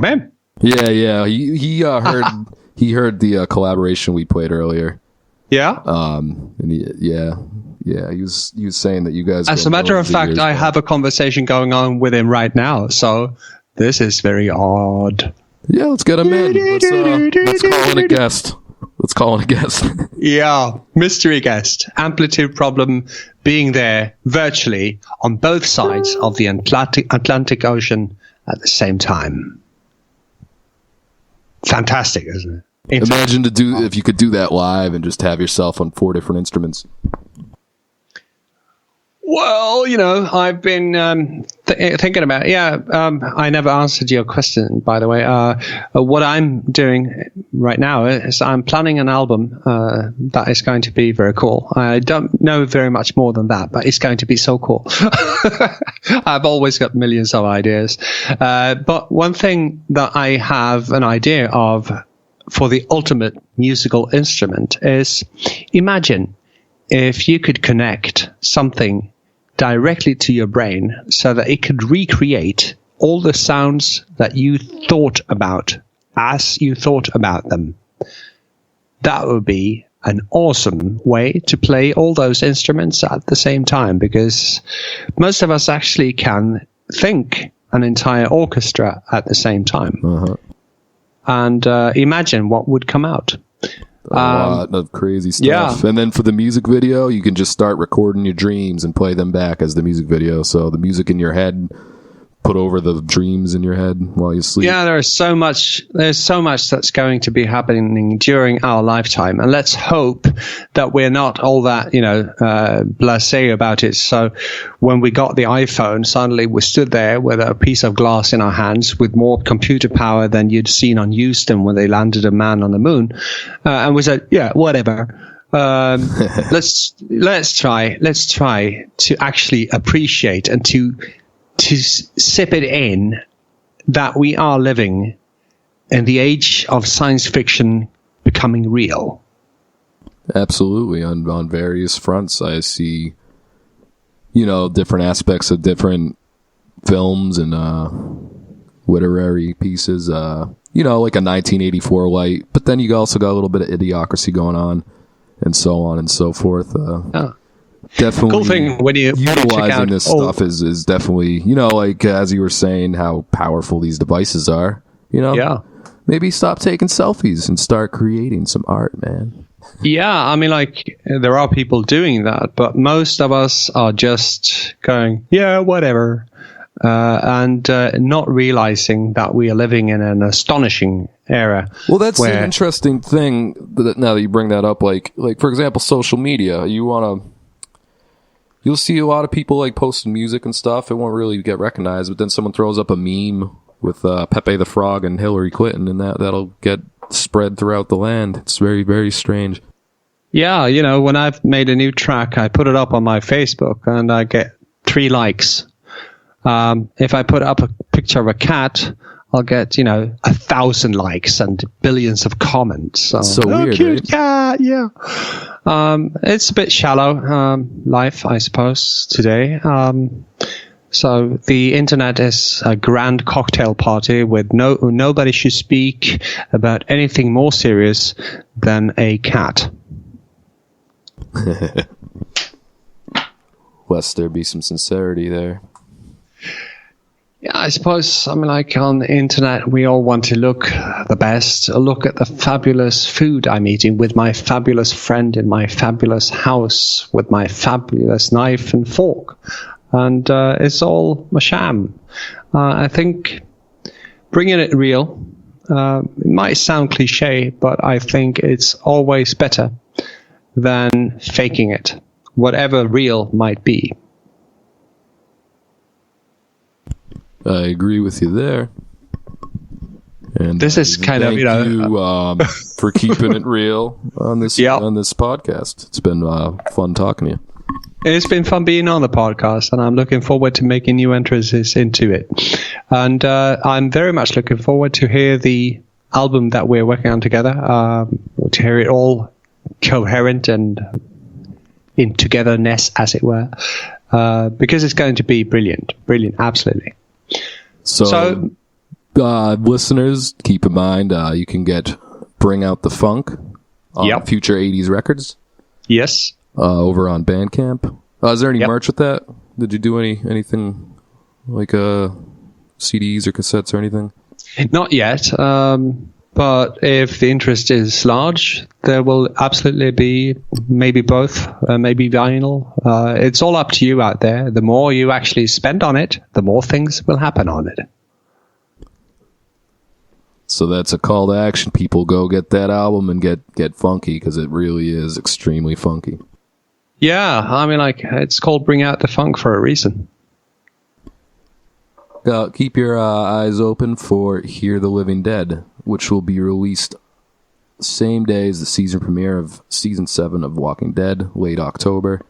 him. Yeah. He heard he heard the collaboration we played earlier. Yeah. And he was saying that you guys. As a matter of fact, I have a conversation going on with him right now. So this is very odd. Yeah, let's get him in. Let's call in a guest. Yeah, mystery guest. Amplitude Problem being there virtually on both sides of the Atlantic Ocean at the same time. Fantastic, isn't it? Imagine if you could do that live and just have yourself on 4 different instruments. Well, I've been thinking about it. Yeah, I never answered your question, by the way. What I'm doing right now is I'm planning an album that is going to be very cool. I don't know very much more than that, but it's going to be so cool. I've always got millions of ideas. But one thing that I have an idea of for the ultimate musical instrument is, imagine if you could connect something directly to your brain so that it could recreate all the sounds that you thought about as you thought about them. That would be an awesome way to play all those instruments at the same time, because most of us actually can think an entire orchestra at the same time. Uh-huh. And imagine what would come out. A lot of crazy stuff. Yeah. And then for the music video, you can just start recording your dreams and play them back as the music video. So the music in your head, put over the dreams in your head while you sleep. Yeah, there's so much that's going to be happening during our lifetime. And let's hope that we're not all that, blasé about it. So when we got the iPhone, suddenly we stood there with a piece of glass in our hands with more computer power than you'd seen on Houston when they landed a man on the moon. And we said, yeah, whatever. Let's try to actually appreciate and to sip it in that we are living in the age of science fiction becoming real. Absolutely. On various fronts, I see, different aspects of different films and literary pieces, like a 1984 light, but then you also got a little bit of idiocracy going on and so on and so forth. Definitely, cool thing when you utilizing this stuff is definitely, like as you were saying, how powerful these devices are. Yeah. maybe stop taking selfies and start creating some art, man. Yeah, I mean, like, there are people doing that, but most of us are just going, yeah, whatever, and not realizing that we are living in an astonishing era. Well, that's an interesting thing that now that you bring that up. Like for example, social media. You'll see a lot of people like posting music and stuff. It won't really get recognized, but then someone throws up a meme with Pepe the Frog and Hillary Clinton, and that'll get spread throughout the land. It's very, very strange. Yeah, when I've made a new track, I put it up on my Facebook and I get 3 likes. If I put up a picture of a cat, I'll get 1,000 likes and billions of comments. So weird, cute right? cat, yeah. It's a bit shallow life, I suppose, today. So the internet is a grand cocktail party with nobody should speak about anything more serious than a cat. Lest there be some sincerity there. Yeah, I suppose, like on the internet, we all want to look the best, look at the fabulous food I'm eating with my fabulous friend in my fabulous house with my fabulous knife and fork. And it's all a sham. I think bringing it real, it might sound cliche, but I think it's always better than faking it, whatever real might be. I agree with you there. And this is kind of, thank you for keeping it real on this on this podcast. It's been fun talking to you. It's been fun being on the podcast, and I'm looking forward to making new entrances into it. And I'm very much looking forward to hear the album that we're working on together, to hear it all coherent and in togetherness, as it were, because it's going to be brilliant, absolutely. So listeners, keep in mind you can get Bring Out the Funk on Future 80s Records. Yes. Over on Bandcamp. Is there any merch with that? Did you do anything like CDs or cassettes or anything? Not yet, but if the interest is large, there will absolutely be maybe both, maybe vinyl. It's all up to you out there. The more you actually spend on it, the more things will happen on it. So that's a call to action. People, go get that album and get funky, because it really is extremely funky. Yeah, I mean, like, it's called Bring Out the Funk for a reason. Keep your eyes open for Hear the Living Dead, which will be released the same day as the season premiere of Season 7 of Walking Dead, late October.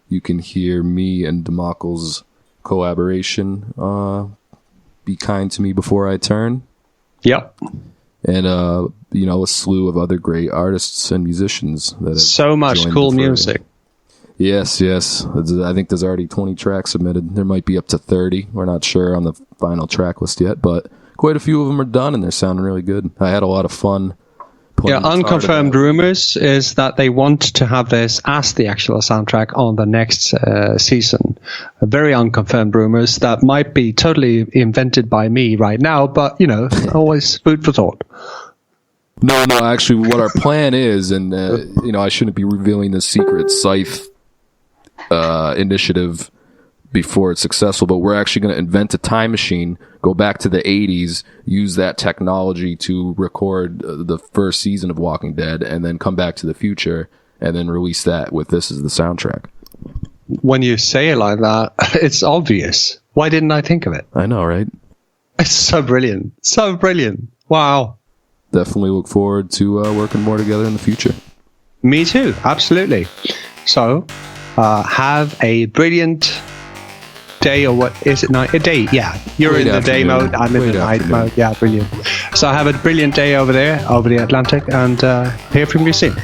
You can hear me and Damokles' collaboration, Be Kind to Me Before I Turn. Yep. And, a slew of other great artists and musicians. That have so much cool music. Yes. I think there's already 20 tracks submitted. There might be up to 30. We're not sure on the final track list yet, but quite a few of them are done, and they're sounding really good. I had a lot of fun. Yeah, unconfirmed rumors is that they want to have this as the actual soundtrack on the next season. Very unconfirmed rumors that might be totally invented by me right now, but, always food for thought. No, actually, what our plan is, and, I shouldn't be revealing the secret Scythe initiative before it's successful, but we're actually going to invent a time machine, go back to the 80s, use that technology to record the first season of Walking Dead, and then come back to the future and then release that with this as the soundtrack. When you say it like that, it's obvious. Why didn't I think of it? I know, right? It's so brilliant. Wow. Definitely look forward to working more together in the future. Me too, absolutely. So have a brilliant day, or what is it? Night? A day, yeah. You're in the day mode, I'm in the night mode. Yeah, brilliant. So have a brilliant day over there, over the Atlantic, and hear from you soon.